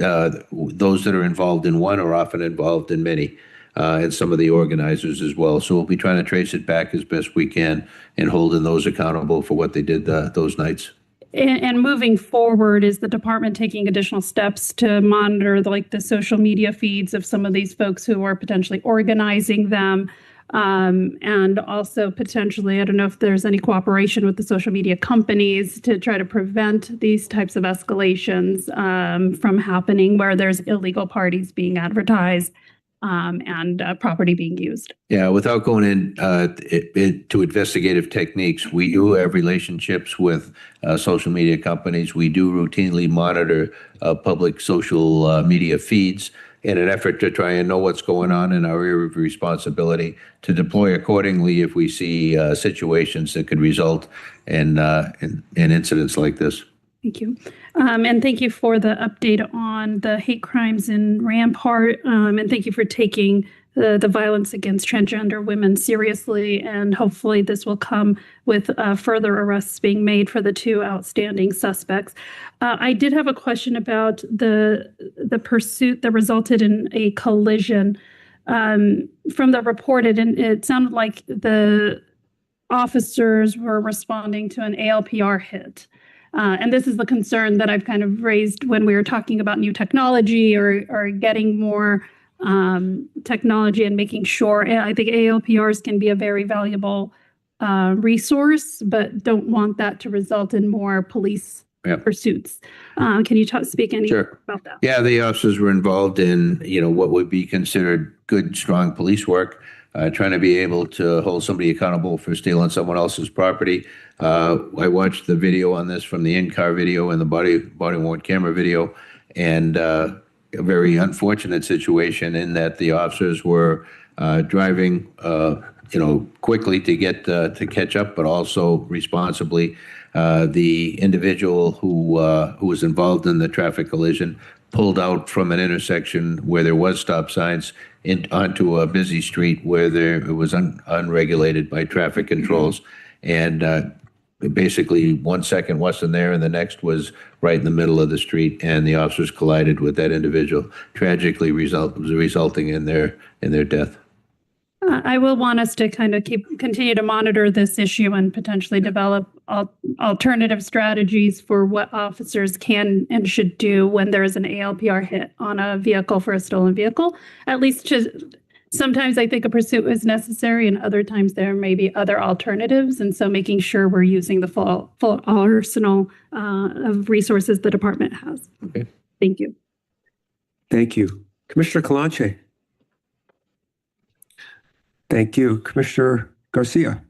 those that are involved in one are often involved in many, and some of the organizers as well. So we'll be trying to trace it back as best we can and holding those accountable for what they did those nights. And moving forward, is the department taking additional steps to monitor the social media feeds of some of these folks who are potentially organizing them? And also potentially, I don't know if there's any cooperation with the social media companies to try to prevent these types of escalations from happening where there's illegal parties being advertised and property being used. Yeah, without going into investigative techniques, we do have relationships with social media companies. We do routinely monitor public social media feeds in an effort to try and know what's going on in our area of responsibility to deploy accordingly if we see situations that could result in incidents like this. Thank you. And thank you for the update on the hate crimes in Rampart. And thank you for taking the violence against transgender women seriously. And hopefully this will come with further arrests being made for the two outstanding suspects. I did have a question about the pursuit that resulted in a collision. From the report, it sounded like the officers were responding to an ALPR hit. And this is the concern that I've kind of raised when we were talking about new technology or getting more technology and making sure. I think ALPRs can be a very valuable resource, but don't want that to result in more police pursuits. Can you speak any about that? Yeah, the officers were involved in what would be considered good, strong police work. Trying to be able to hold somebody accountable for stealing someone else's property. I watched the video on this from the in-car video and the body-worn camera video, and a very unfortunate situation in that the officers were driving, quickly to catch up, but also responsibly. The individual who was involved in the traffic collision pulled out from an intersection where there was stop signs onto a busy street where it was unregulated by traffic controls. And basically 1 second wasn't there and the next was right in the middle of the street, and the officers collided with that individual, tragically resulting in their death. I will want us to kind of continue to monitor this issue and potentially develop alternative strategies for what officers can and should do when there is an ALPR hit on a vehicle for a stolen vehicle. At least sometimes I think a pursuit is necessary, and other times there may be other alternatives. And so making sure we're using the full arsenal of resources the department has. Okay. Thank you. Thank you. Commissioner Calanche. Thank you. Commissioner Garcia.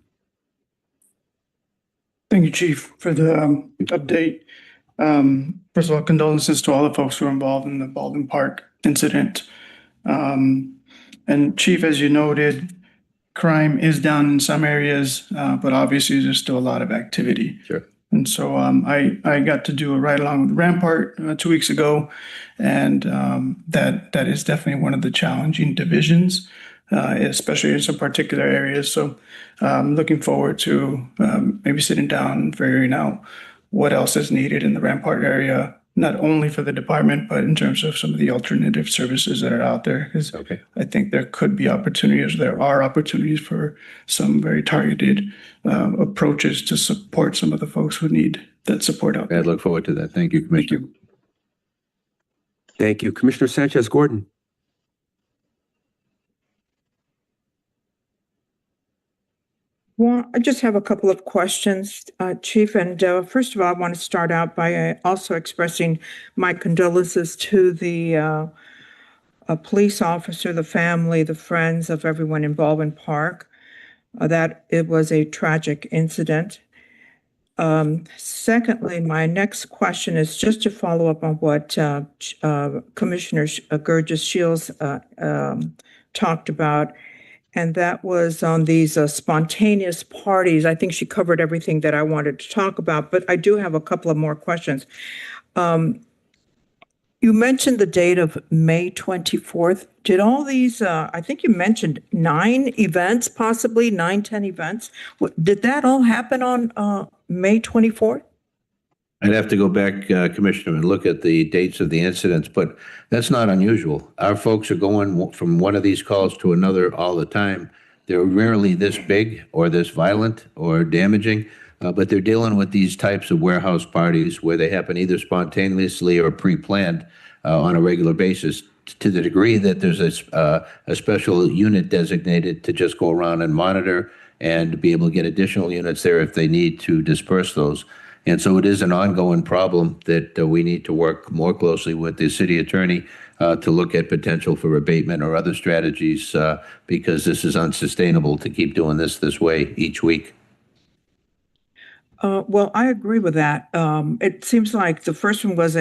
Thank you, Chief, for the update. First of all, condolences to all the folks who were involved in the Baldwin Park incident. And Chief, as you noted, crime is down in some areas, but obviously there's still a lot of activity. Sure. And so I got to do a ride along with Rampart 2 weeks ago, and that is definitely one of the challenging divisions, especially in some particular areas. So I'm looking forward to maybe sitting down and figuring out what else is needed in the Rampart area, not only for the department, but in terms of some of the alternative services that are out there. Because I think there could be opportunities, there are opportunities for some very targeted approaches to support some of the folks who need that support out there. I look forward to that. Thank you, Commissioner. Thank you. Thank you. Commissioner Sanchez-Gordon. Well, I just have a couple of questions, Chief. And first of all, I want to start out by also expressing my condolences to the police officer, the family, the friends of everyone in Baldwin Park. That it was a tragic incident. Secondly, my next question is just to follow up on what Commissioner Gurgis Shields talked about. and that was on these spontaneous parties. I think she covered everything that I wanted to talk about, but I do have a couple of more questions. You mentioned the date of May 24th. Did all these, I think you mentioned 9 events, possibly 9, 10 events. Did that all happen on May 24th? I'd have to go back, Commissioner, and look at the dates of the incidents, but that's not unusual. Our folks are going from one of these calls to another all the time. They're rarely this big or this violent or damaging, but they're dealing with these types of warehouse parties where they happen either spontaneously or pre-planned on a regular basis, to the degree that there's a special unit designated to just go around and monitor and be able to get additional units there if they need to disperse those. And so it is an ongoing problem that we need to work more closely with the city attorney to look at potential for abatement or other strategies, because this is unsustainable to keep doing this way each week. Well, I agree with that. It seems like the first one was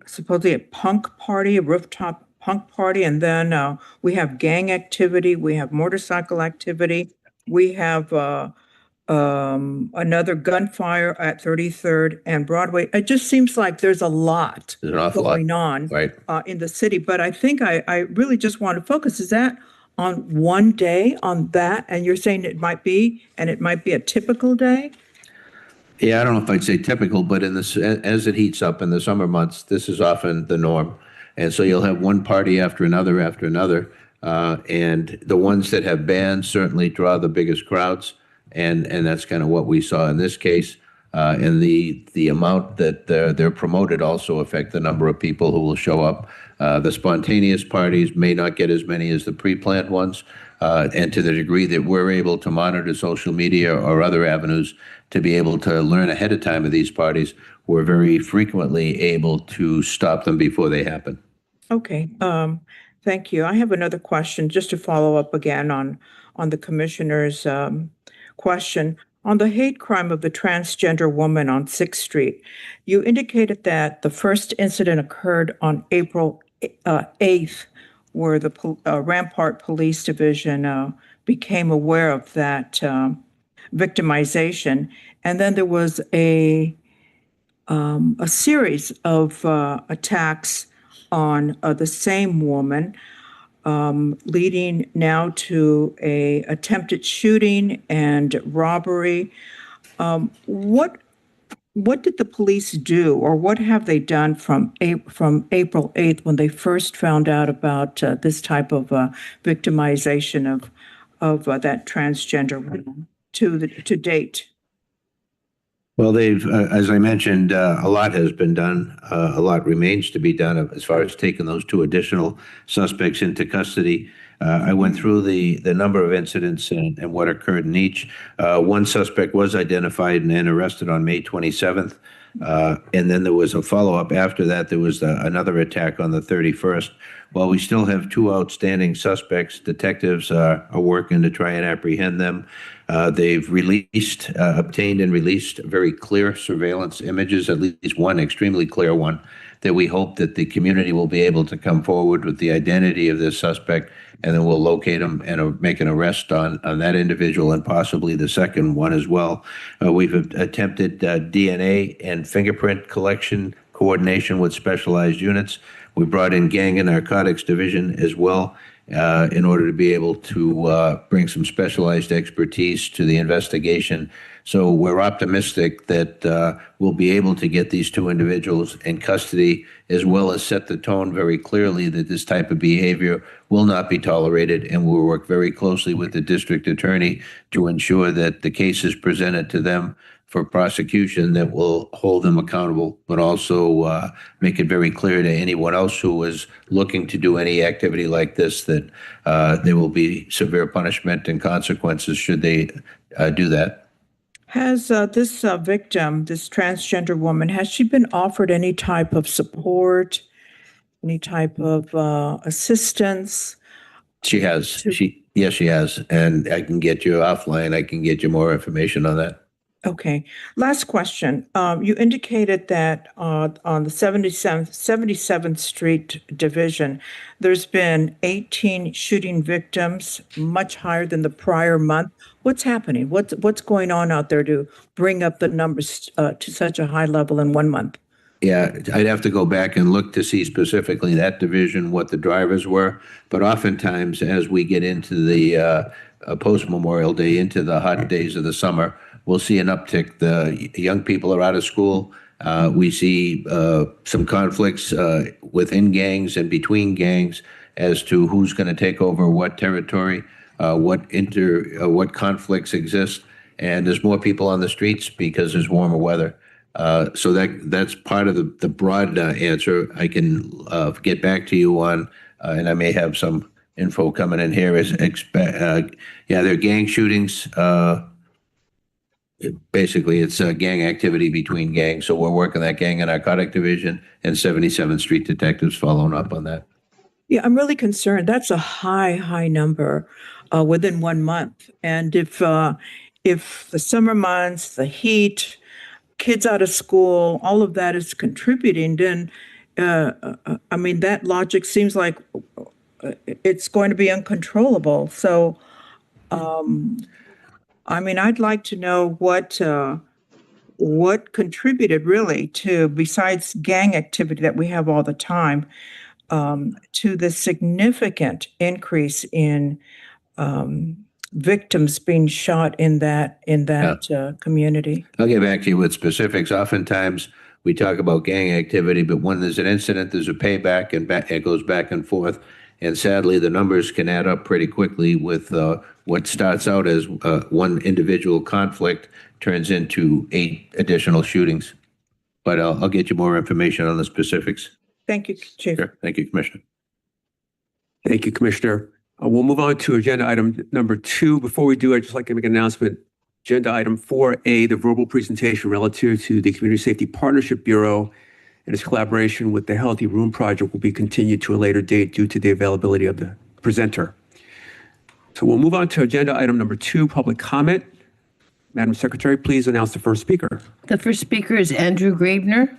supposedly a punk party, a rooftop punk party, and then we have gang activity, we have motorcycle activity, we have another gunfire at 33rd and Broadway. It just seems like there's a lot There's an awful lot, going on right? in the city. But I think I really just want to focus. Is that on one day on that? And you're saying it might be a typical day? Yeah, I don't know if I'd say typical, but as it heats up in the summer months, this is often the norm. And so you'll have one party after another, and the ones that have bans certainly draw the biggest crowds. And that's kind of what we saw in this case. And the amount that they're promoted also affect the number of people who will show up. The spontaneous parties may not get as many as the pre-planned ones. And to the degree that we're able to monitor social media or other avenues to be able to learn ahead of time of these parties, we're very frequently able to stop them before they happen. Okay. Thank you. I have another question just to follow up again on the commissioner's question. On the hate crime of the transgender woman on 6th Street, you indicated that the first incident occurred on April 8th, where the Rampart Police Division became aware of that victimization. And then there was a series of attacks on the same woman, leading now to a attempted shooting and robbery. What did the police do, or what have they done from April 8th when they first found out about this type of victimization of that transgender woman to date? Well, they've, as I mentioned, a lot has been done. A lot remains to be done as far as taking those 2 additional suspects into custody. I went through the number of incidents and what occurred in each. One suspect was identified and arrested on May 27th. And then there was a follow-up after that. There was another attack on the 31st. While we still have 2 outstanding suspects, detectives are working to try and apprehend them. They've obtained and released very clear surveillance images, at least one extremely clear one, that we hope that the community will be able to come forward with the identity of this suspect, and then we'll locate him and make an arrest on that individual and possibly the second one as well. We've attempted DNA and fingerprint collection coordination with specialized units. We brought in Gang and Narcotics Division as well, in order to be able to bring some specialized expertise to the investigation. So we're optimistic that we'll be able to get these 2 individuals in custody, as well as set the tone very clearly that this type of behavior will not be tolerated, and we'll work very closely with the district attorney to ensure that the case is presented to them for prosecution that will hold them accountable, but also make it very clear to anyone else who is looking to do any activity like this that there will be severe punishment and consequences should they do that. Has this victim, this transgender woman, has she been offered any type of support, any type of assistance? She has. Yes, she has. And I can get you offline. I can get you more information on that. Okay. Last question. You indicated that on the 77th Street Division, there's been 18 shooting victims, much higher than the prior month. What's happening? What's going on out there to bring up the numbers to such a high level in 1 month? Yeah, I'd have to go back and look to see specifically that division, what the drivers were. But oftentimes, as we get into the post-Memorial Day, into the hot days of the summer, we'll see an uptick. The young people are out of school. We see some conflicts within gangs and between gangs as to who's going to take over what territory, what conflicts exist, and there's more people on the streets because there's warmer weather. So that's part of the broad answer. I can get back to you on, and I may have some info coming in here. Yeah, they're gang shootings. Basically, it's gang activity between gangs. So we're working that gang and narcotic division and 77th Street detectives following up on that. Yeah, I'm really concerned. That's a high number within 1 month. And if the summer months, the heat, kids out of school, all of that is contributing, then I mean, that logic seems like it's going to be uncontrollable. So, I mean, I'd like to know what contributed really to, besides gang activity that we have all the time, to the significant increase in victims being shot in that community. I'll get back to you with specifics. Oftentimes, we talk about gang activity, but when there's an incident, there's a payback, and it goes back and forth. And sadly, the numbers can add up pretty quickly with what starts out as one individual conflict turns into 8 additional shootings. But I'll get you more information on the specifics. Thank you, Chief. Sure. Thank you, Commissioner. Thank you, Commissioner. We'll move on to agenda item number 2. Before we do, I'd just like to make an announcement. Agenda item 4A, the verbal presentation relative to the Community Safety Partnership Bureau and its collaboration with the Healthy Room Project will be continued to a later date due to the availability of the presenter. So we'll move on to agenda item number 2, public comment. Madam Secretary, please announce the first speaker. The first speaker is Andrew Gravener.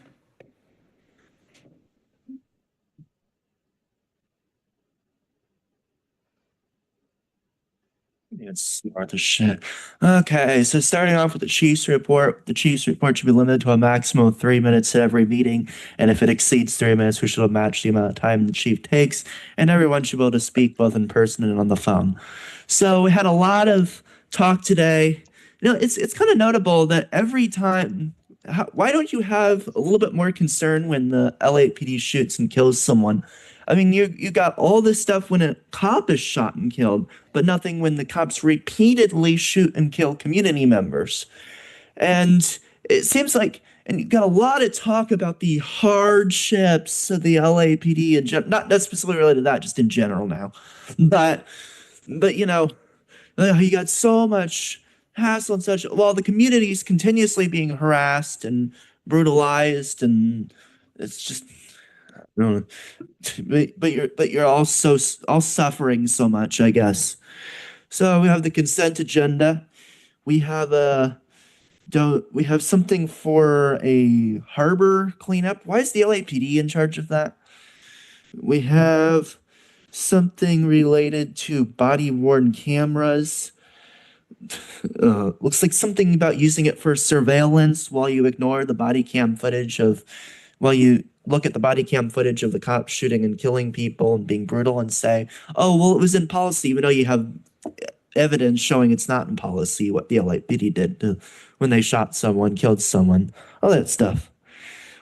It's Martha shit. Okay, so starting off with the Chiefs report. The Chiefs report should be limited to a maximum of 3 minutes at every meeting, and if it exceeds 3 minutes, we should match the amount of time the chief takes, and everyone should be able to speak both in person and on the phone. So we had a lot of talk today. You know, it's kind of notable that every time, why don't you have a little bit more concern when the LAPD shoots and kills someone? I mean, you got all this stuff when a cop is shot and killed, but nothing when the cops repeatedly shoot and kill community members. And it seems like, and you got a lot of talk about the hardships of the LAPD, and not specifically related to that, just in general now. But you know, you got so much hassle and such, while the community is continuously being harassed and brutalized, and it's just, I don't know. But you're also all suffering so much, I guess. So we have the consent agenda. We have something for a harbor cleanup. Why is the LAPD in charge of that? We have something related to body worn cameras. Looks like something about using it for surveillance while you ignore the body cam footage of, while you look at the body cam footage of the cops shooting and killing people and being brutal and say, oh, well, it was in policy, even though you have evidence showing it's not in policy what the LAPD did when they shot someone, killed someone, all that stuff.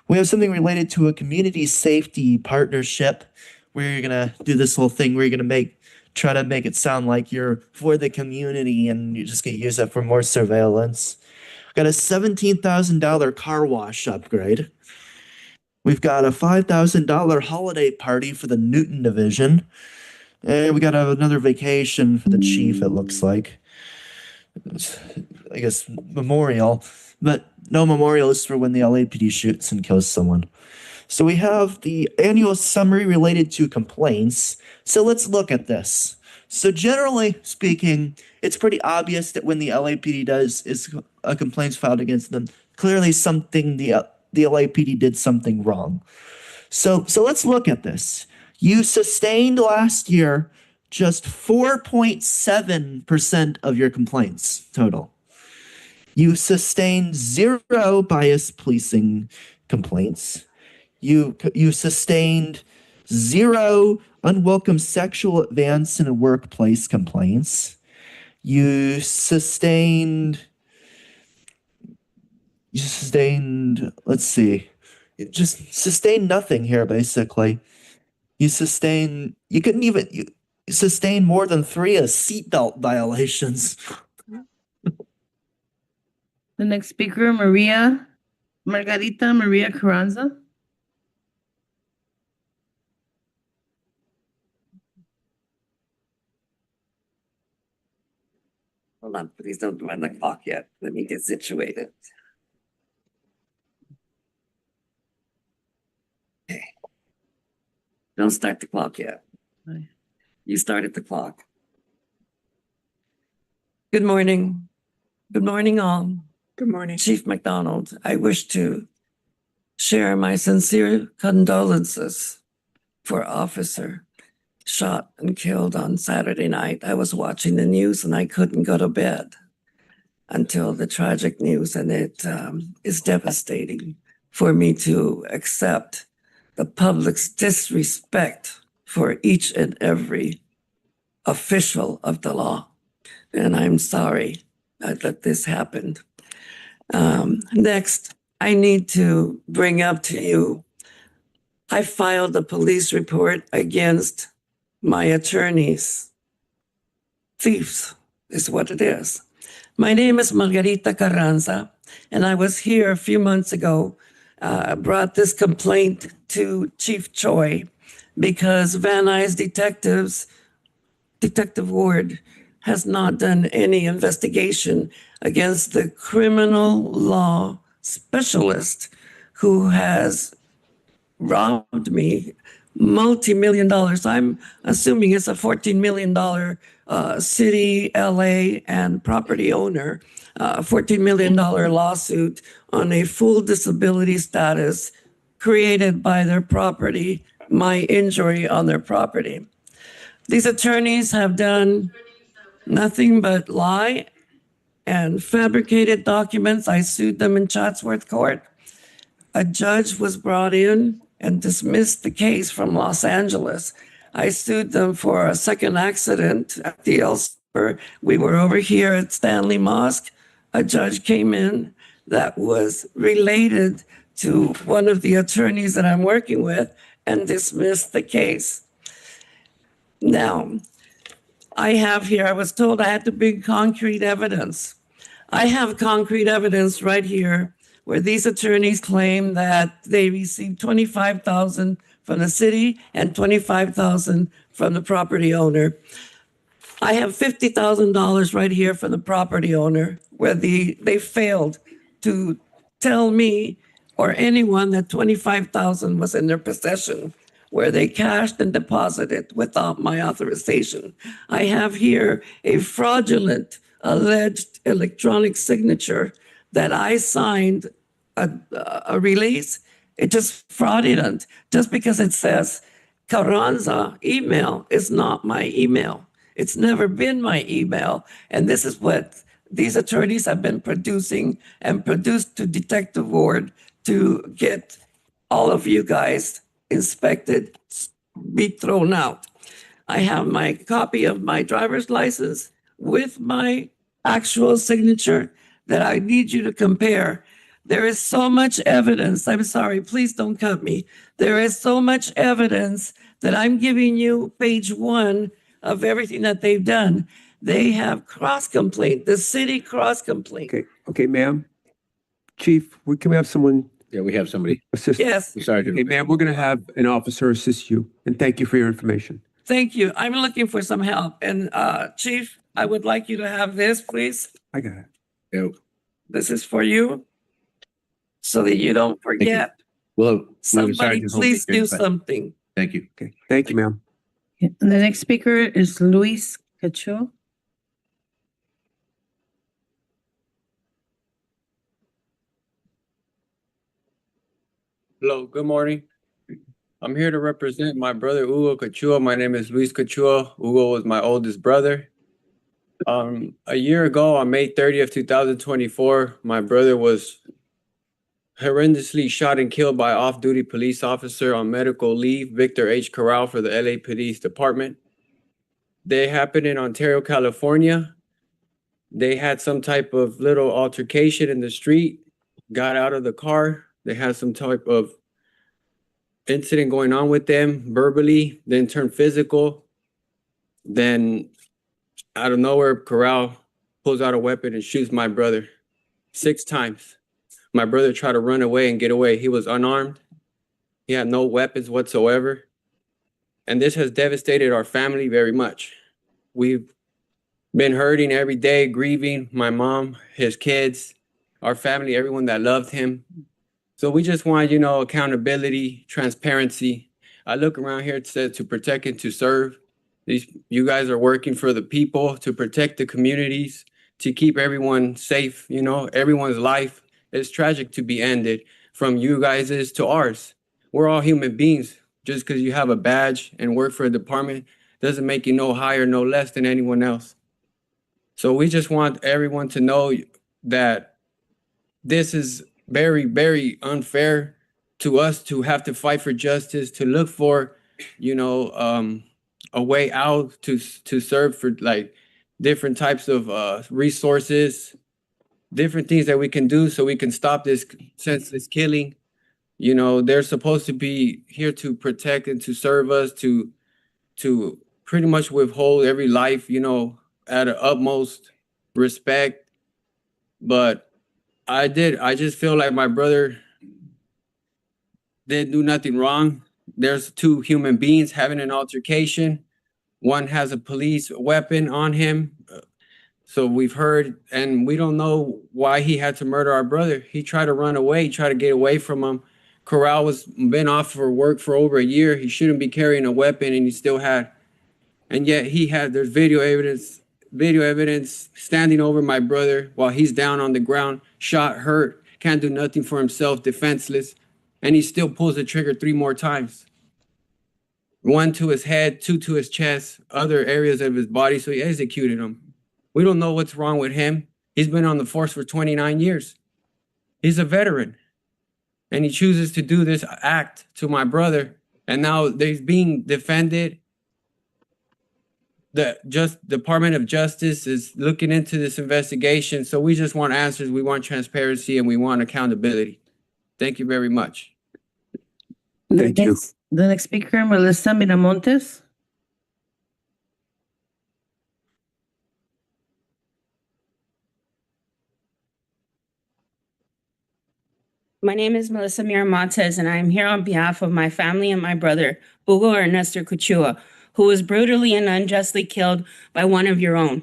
We have something related to a community safety partnership where you're going to do this whole thing where you're going to try to make it sound like you're for the community and you're just going to use that for more surveillance. Got a $17,000 car wash upgrade. We've got a $5,000 holiday party for the Newton Division. And we got another vacation for the chief, it looks like. I guess memorial, but no memorial is for when the LAPD shoots and kills someone. So we have the annual summary related to complaints. So let's look at this. So generally speaking, it's pretty obvious that when the LAPD complaints filed against them. Clearly, the LAPD did something wrong. So let's look at this. You sustained last year just 4.7% of your complaints total. You sustained 0 bias policing complaints. You sustained 0 unwelcome sexual advance in a workplace complaints. You sustained, let's see, you just sustained nothing here, basically. You sustained more than 3 seatbelt violations. The next speaker, Margarita Maria Carranza. Hold on, please don't run the clock yet. Let me get situated. Okay. Don't start the clock yet. Aye. You started the clock. Good morning. Good morning, all. Good morning. Chief McDonald, I wish to share my sincere condolences for officer shot and killed on Saturday night. I was watching the news and I couldn't go to bed until the tragic news, and it is devastating for me to accept the public's disrespect for each and every official of the law. And I'm sorry that this happened. Next, I need to bring up to you, I filed a police report against my attorneys. Thieves is what it is. My name is Margarita Carranza, and I was here a few months ago, brought this complaint to Chief Choi because Van Nuys Detective Ward, has not done any investigation against the criminal law specialist who has robbed me multi-million dollars. I'm assuming it's a $14 million city, LA, and property owner, $14 million lawsuit on a full disability status created by their property, my injury on their property. These attorneys have done nothing but lie and fabricated documents. I sued them in Chatsworth Court. A judge was brought in and dismissed the case from Los Angeles. I sued them for a second accident at the Elster. We were over here at Stanley Mosque. A judge came in that was related to one of the attorneys that I'm working with and dismissed the case. Now, I have here, I was told I had to bring concrete evidence. I have concrete evidence right here where these attorneys claim that they received $25,000 from the city and $25,000 from the property owner. I have $50,000 right here from the property owner where they failed to tell me or anyone that $25,000 was in their possession, where they cashed and deposited without my authorization. I have here a fraudulent alleged electronic signature that I signed a release. It's just fraudulent. Just because it says Carranza email is not my email. It's never been my email. And this is what these attorneys have been producing and produced to Detective Ward to get all of you guys inspected, be thrown out. I have my copy of my driver's license with my actual signature that I need you to compare. There is so much evidence. I'm sorry, please don't cut me. There is so much evidence that I'm giving you page 1 of everything that they've done. They have cross-complaint, the city cross-complaint. Okay, ma'am. Chief, can we have someone Yeah, we have somebody. assist? Yes, Sergeant. Okay, ma'am, we're going to have an officer assist you, and thank you for your information. thank you. I'm looking for some help. And Chief, I would like you to have this, please. I got it. Yeah, This is for you so that you don't forget. well, Somebody please do something. Thank you. Okay, thank you, ma'am. And the next speaker is Luis Cacho. Hello, good morning. I'm here to represent my brother Hugo Cachua. My name is Luis Cachua. Hugo was my oldest brother. A year ago, on May 30th, 2024, my brother was horrendously shot and killed by off-duty police officer on medical leave, Victor H. Corral, for the LAPD's department. They happened in Ontario, California. They had some type of little altercation in the street, got out of the car. They had some type of incident going on with them verbally, then turned physical. Then out of nowhere, Corral pulls out a weapon and shoots my brother 6 times. My brother tried to run away and get away. He was unarmed. He had no weapons whatsoever. And this has devastated our family very much. We've been hurting every day, grieving my mom, his kids, our family, everyone that loved him. So we just want, accountability, transparency. I look around here, it says to protect and to serve. You guys are working for the people, to protect the communities, to keep everyone safe. Everyone's life is tragic to be ended, from you guys' to ours. We're all human beings. Just because you have a badge and work for a department doesn't make you no higher, no less than anyone else. So we just want everyone to know that this is very, very unfair to us to have to fight for justice, to look for, a way out, to serve for like different types of resources, different things that we can do so we can stop this senseless killing. They're supposed to be here to protect and to serve us, to pretty much withhold every life, at an utmost respect. But I just feel like my brother didn't do nothing wrong. There's 2 human beings having an altercation. One has a police weapon on him. So we've heard, and we don't know why he had to murder our brother. He tried to run away, he tried to get away from him. Corral been off for work for over a year. He shouldn't be carrying a weapon, and he still had. And yet there's video evidence standing over my brother while he's down on the ground, shot, hurt, can't do nothing for himself, defenseless. And he still pulls the trigger 3 more times. 1 to his head, 2 to his chest, other areas of his body. So he executed him. We don't know what's wrong with him. He's been on the force for 29 years. He's a veteran. And he chooses to do this act to my brother. And now he's being defended. The Department of Justice is looking into this investigation. So we just want answers. We want transparency, and we want accountability. Thank you very much. Thank you. The next speaker, Melissa Miramontes. My name is Melissa Miramontes, and I am here on behalf of my family and my brother, Hugo Ernesto Cachua, who was brutally and unjustly killed by one of your own.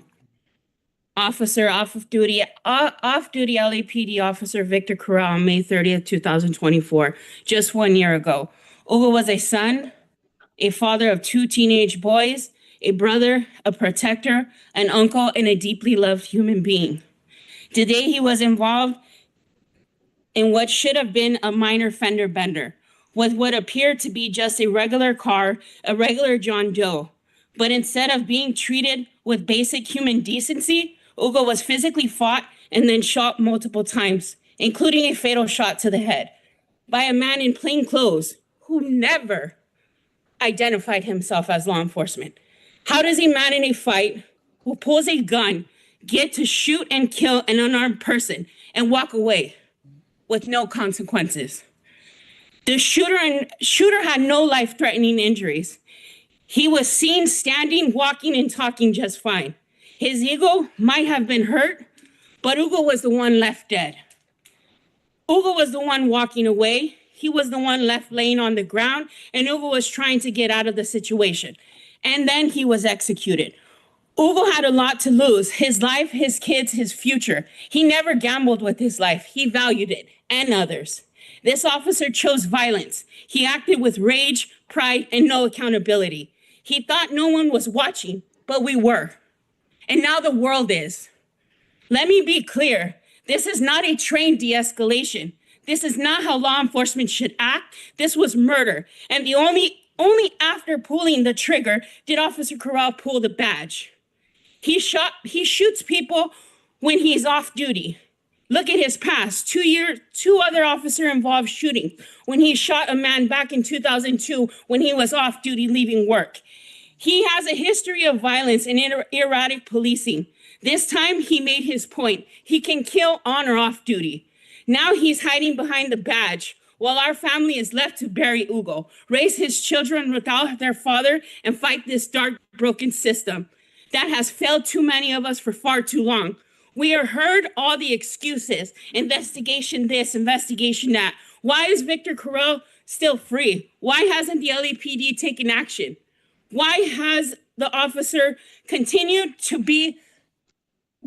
Off-duty LAPD officer Victor Corral on May 30th, 2024, just 1 year ago. Hugo was a son, a father of 2 teenage boys, a brother, a protector, an uncle, and a deeply loved human being. Today, he was involved in what should have been a minor fender bender, with what appeared to be just a regular car, a regular John Doe. But instead of being treated with basic human decency, Hugo was physically fought and then shot multiple times, including a fatal shot to the head, by a man in plain clothes who never identified himself as law enforcement. How does a man in a fight who pulls a gun get to shoot and kill an unarmed person and walk away with no consequences? The shooter had no life-threatening injuries. He was seen standing, walking, and talking just fine. His ego might have been hurt, but Hugo was the one left dead. Hugo was the one walking away. He was the one left laying on the ground, and Hugo was trying to get out of the situation. And then he was executed. Hugo had a lot to lose: his life, his kids, his future. He never gambled with his life. He valued it, and others. This officer chose violence. He acted with rage, pride, and no accountability. He thought no one was watching, but we were. And now the world is. Let me be clear. This is not a trained de-escalation. This is not how law enforcement should act. This was murder. And the only after pulling the trigger did Officer Corral pull the badge. He shoots people when he's off duty. Look at his past. 2 other officer involved shooting when he shot a man back in 2002 when he was off duty leaving work. He has a history of violence and erratic policing. This time he made his point. He can kill on or off duty. Now he's hiding behind the badge while our family is left to bury Hugo, raise his children without their father, and fight this dark, broken system that has failed too many of us for far too long. We have heard all the excuses, investigation this, investigation that. Why is Victor Corral still free? Why hasn't the LAPD taken action? Why has the officer continued to be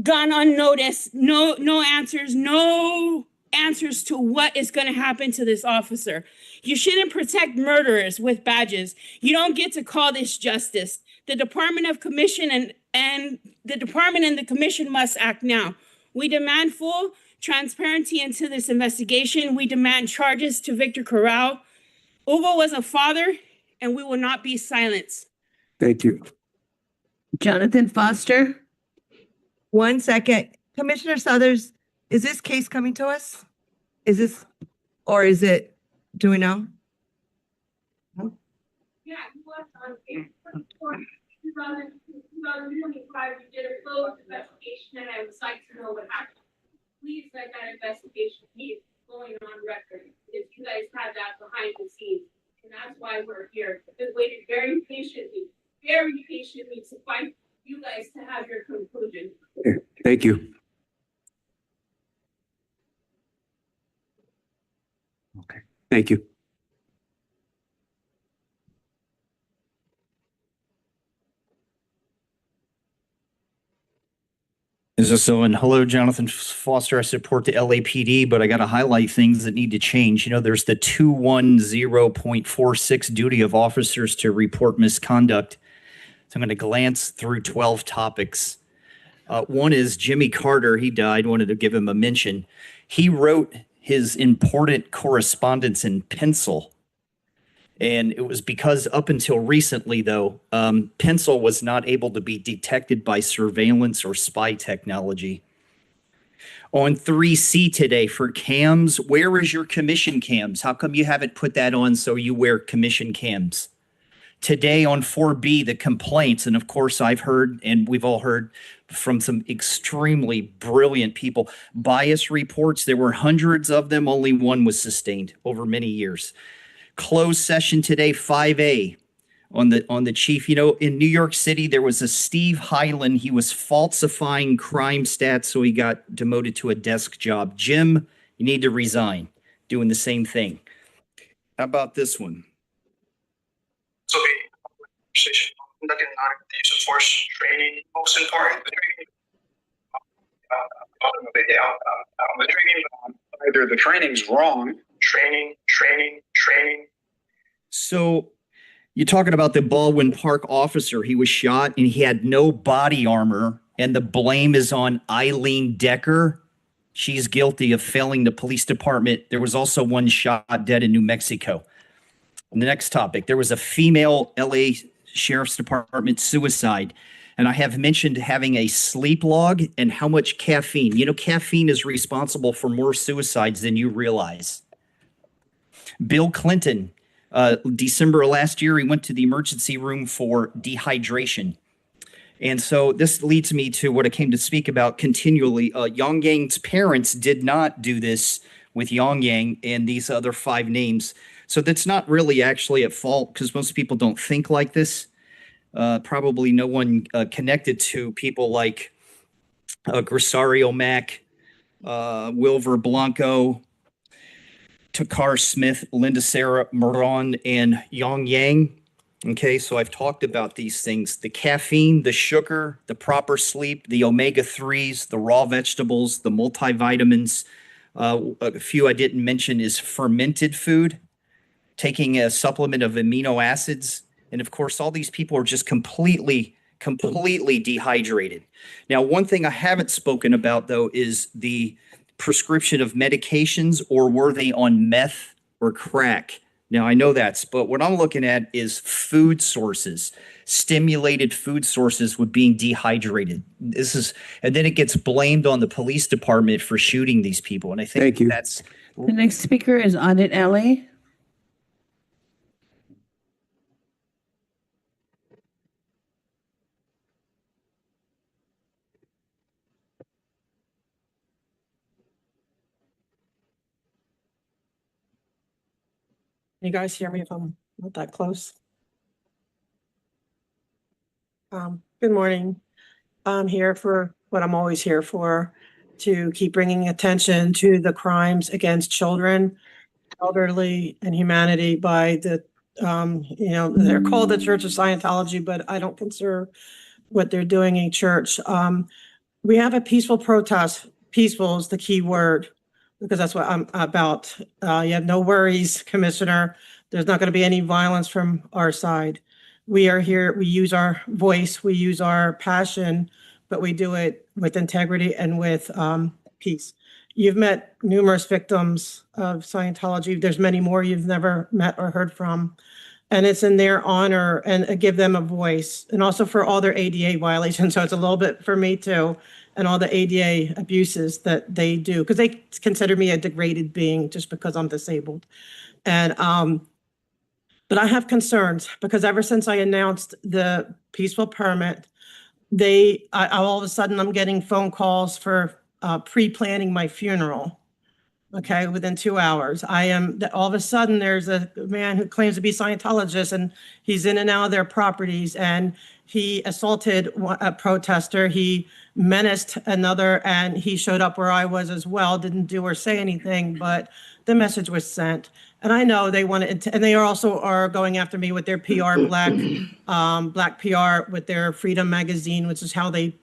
gone unnoticed? No answers to what is going to happen to this officer. You shouldn't protect murderers with badges. You don't get to call this justice. The Department of Commission and the department and the commission must act now. We demand full transparency into this investigation. We demand charges to Victor Corral. Hugo was a father, and we will not be silenced. Thank you. Jonathan Foster. 1 second. Commissioner Suthers, is this case coming to us? Is this, or is it, do we know? Yeah, he was on April 2025. We did a closed investigation, and I would like to know what happened. Please let that investigation keep going on record, because you guys had that behind the scenes, and that's why we're here. We've waited very patiently to find you guys to have your conclusion. Thank you. Okay. Thank you. Is this so? And hello, Jonathan Foster. I support the LAPD, but I got to highlight things that need to change. You know, there's the 210.46 duty of officers to report misconduct. So I'm going to glance through 12 topics. One is Jimmy Carter. He died. Wanted to give him a mention. He wrote his important correspondence in pencil. And it was because up until recently, though, pencil was not able to be detected by surveillance or spy technology. On 3C today for cams, where is your commission cams? How come you haven't put that on so you wear commission cams? Today on 4B, the complaints, and of course I've heard, and we've all heard from some extremely brilliant people, bias reports. There were hundreds of them. Only one was sustained over many years. Closed session today, 5A on the chief. You know, in New York City, there was a Steve Hyland. He was falsifying crime stats, so he got demoted to a desk job. Jim, you need to resign. Doing the same thing. How about this one? So the conversation that in the use of force training, most important, the training. Either the training's wrong. Training. So you're talking about the Baldwin Park officer. He was shot and he had no body armor, and the blame is on Eileen Decker. She's guilty of failing the police department. There was also one shot dead in New Mexico. The next topic, there was a female LA Sheriff's Department suicide. And I have mentioned having a sleep log and how much caffeine. You know, caffeine is responsible for more suicides than you realize. Bill Clinton, December of last year, he went to the emergency room for dehydration. And so this leads me to what I came to speak about continually. Yang Yang's parents did not do this with Yang Yang and these other 5 names. So that's not really actually at fault because most people don't think like this. Probably no one connected to people like Grisario Mack, Wilver Blanco, Takar Smith, Linda Sarah Moran, and Yang Yang. Okay, so I've talked about these things. The caffeine, the sugar, the proper sleep, the omega-3s, the raw vegetables, the multivitamins. A few I didn't mention is fermented food, taking a supplement of amino acids. And of course, all these people are just completely dehydrated. Now, one thing I haven't spoken about, though, is the prescription of medications, or were they on meth or crack? Now, I know but what I'm looking at is food sources, stimulated food sources with being dehydrated. And then it gets blamed on the police department for shooting these people. And I think Thank you. that's The next speaker is Audit LA. You guys hear me if I'm not that close? Good morning. I'm here for what I'm always here for, to keep bringing attention to the crimes against children, elderly, and humanity by the, they're called the Church of Scientology, but I don't consider what they're doing a church. We have a peaceful protest. Peaceful is the key word, because that's what I'm about. You have no worries, Commissioner. There's not going to be any violence from our side. We are here, we use our voice, we use our passion, but we do it with integrity and with peace. You've met numerous victims of Scientology. There's many more you've never met or heard from. And it's in their honor and give them a voice. And also for all their ADA violations. So it's a little bit for me too. And all the ADA abuses that they do. Because they consider me a degraded being just because I'm disabled. And but I have concerns because ever since I announced the peaceful permit, all of a sudden I'm getting phone calls for pre-planning my funeral. Okay, within 2 hours. All of a sudden there's a man who claims to be Scientologist and he's in and out of their properties and he assaulted a protester. He menaced another and he showed up where I was as well, didn't do or say anything, but the message was sent. And I know they wanted to, and they also are going after me with their PR, black PR with their Freedom Magazine, which is how they,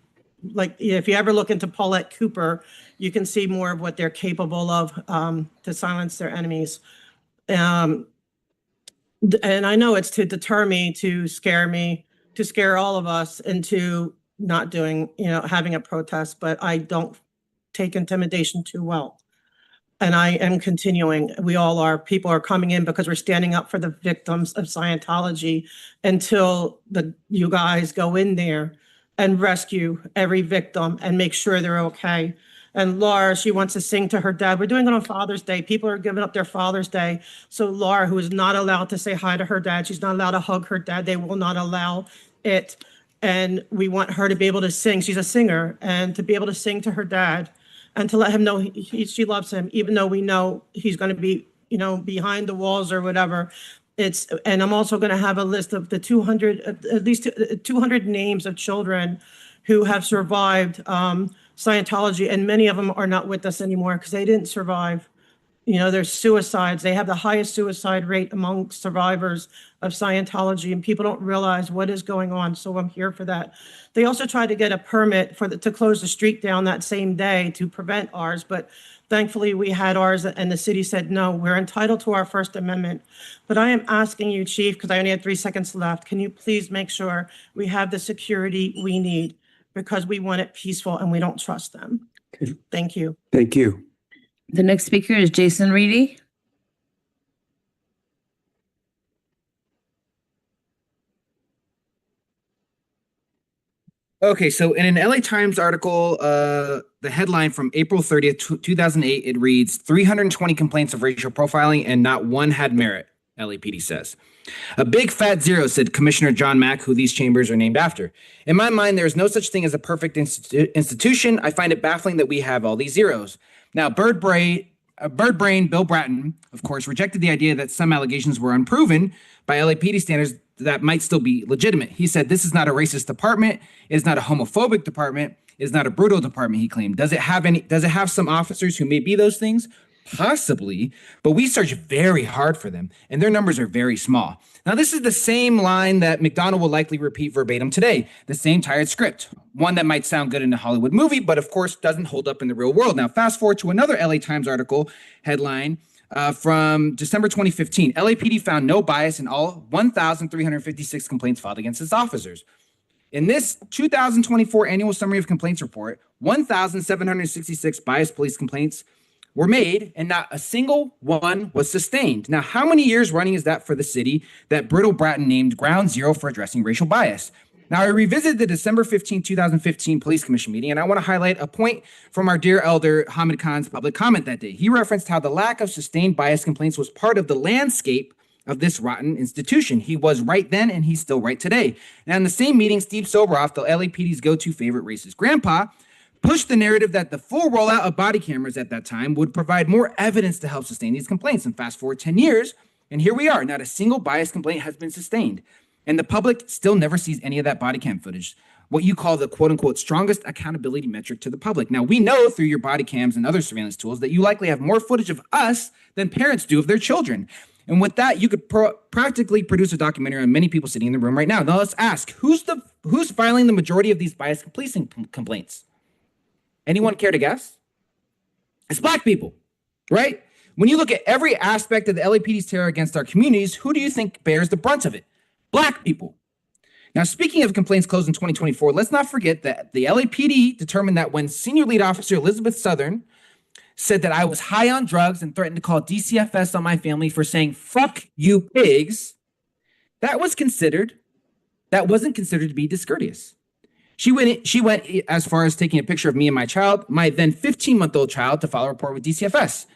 like, if you ever look into Paulette Cooper, you can see more of what they're capable of to silence their enemies. And I know it's to deter me, to scare all of us into not doing, having a protest, but I don't take intimidation too well. And I am continuing. We all are. People are coming in because we're standing up for the victims of Scientology until you guys go in there and rescue every victim and make sure they're okay. And Laura, she wants to sing to her dad. We're doing it on Father's Day. People are giving up their Father's Day. So Laura, who is not allowed to say hi to her dad, she's not allowed to hug her dad. They will not allow it. And we want her to be able to sing. She's a singer, and to be able to sing to her dad and to let him know she loves him, even though we know he's going to be, behind the walls or whatever. And I'm also going to have a list of the 200, at least 200 names of children who have survived Scientology, and many of them are not with us anymore because they didn't survive. There's suicides. They have the highest suicide rate among survivors of Scientology, and people don't realize what is going on. So I'm here for that. They also tried to get a permit to close the street down that same day to prevent ours, but thankfully we had ours, and the city said, no, we're entitled to our First Amendment. But I am asking you, Chief, because I only have 3 seconds left, can you please make sure we have the security we need, because we want it peaceful and we don't trust them. Okay. Thank you. Thank you. The next speaker is Jason Reedy. Okay, so in an LA Times article, the headline from April 30th, 2008, it reads, 320 complaints of racial profiling and not one had merit, LAPD says. A big fat zero, said Commissioner John Mack, who these chambers are named after. In my mind, there is no such thing as a perfect institution. I find it baffling that we have all these zeros. Now, Bird Brain Bill Bratton, of course, rejected the idea that some allegations were unproven by LAPD standards that might still be legitimate. He said, this is not a racist department. It is not a homophobic department. It is not a brutal department, he claimed. Does it have some officers who may be those things? Possibly, but we search very hard for them, and their numbers are very small. Now, this is the same line that McDonald will likely repeat verbatim today, the same tired script, one that might sound good in a Hollywood movie, but of course doesn't hold up in the real world. Now, fast forward to another LA Times article headline from December 2015. LAPD found no bias in all 1,356 complaints filed against its officers. In this 2024 annual summary of complaints report, 1,766 biased police complaints were made and not a single one was sustained. Now, how many years running is that for the city that Brittle Bratton named ground zero for addressing racial bias? Now, I revisited the December 15, 2015 Police Commission meeting, and I want to highlight a point from our dear elder Hamid Khan's public comment that day. He referenced how the lack of sustained bias complaints was part of the landscape of this rotten institution. He was right then, and he's still right today. Now, in the same meeting, Steve Soboroff, the LAPD's go-to favorite racist grandpa, pushed the narrative that the full rollout of body cameras at that time would provide more evidence to help sustain these complaints. And fast forward 10 years, and here we are. Not a single bias complaint has been sustained. And the public still never sees any of that body cam footage, what you call the quote-unquote strongest accountability metric to the public. Now, we know through your body cams and other surveillance tools that you likely have more footage of us than parents do of their children. And with that, you could practically produce a documentary on many people sitting in the room right now. Now, let's ask, who's filing the majority of these bias policing complaints? Anyone care to guess? It's Black people, right? When you look at every aspect of the LAPD's terror against our communities, who do you think bears the brunt of it? Black people. Now, speaking of complaints closed in 2024, let's not forget that the LAPD determined that when Senior Lead Officer Elizabeth Southern said that I was high on drugs and threatened to call DCFS on my family for saying, "Fuck you pigs," that wasn't considered to be discourteous. She went as far as taking a picture of me and my child, my then 15-month-old child, to file a report with DCFS.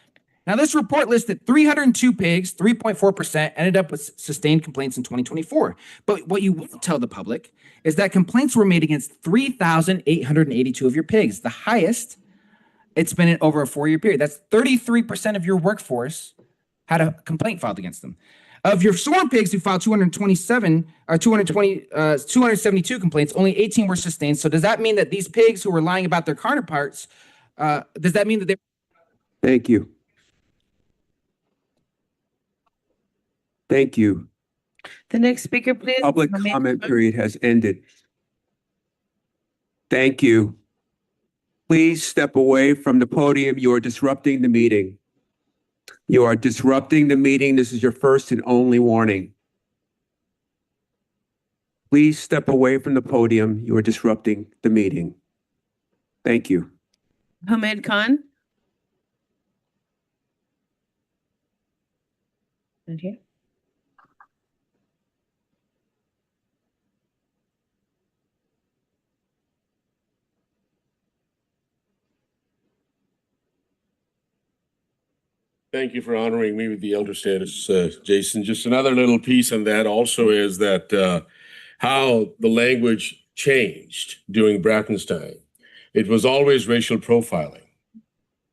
Now, this report listed 302 pigs, 3.4%, ended up with sustained complaints in 2024. But what you won't tell the public is that complaints were made against 3,882 of your pigs, the highest it's been in over a 4-year period. That's 33% of your workforce had a complaint filed against them. Of your sworn pigs who filed 272 complaints, only 18 were sustained. So does that mean that these pigs who were lying about their counterparts, does that mean that they... Thank you. Thank you. The next speaker, please. Public comment period has ended. Thank you. Please step away from the podium. You are disrupting the meeting. You are disrupting the meeting. This is your first and only warning. Please step away from the podium. You are disrupting the meeting. Thank you. Hamid Khan. Not here. Thank you for honoring me with the elder status, Jason. Just another little piece on that also is that how the language changed during Bratton's time. It was always racial profiling.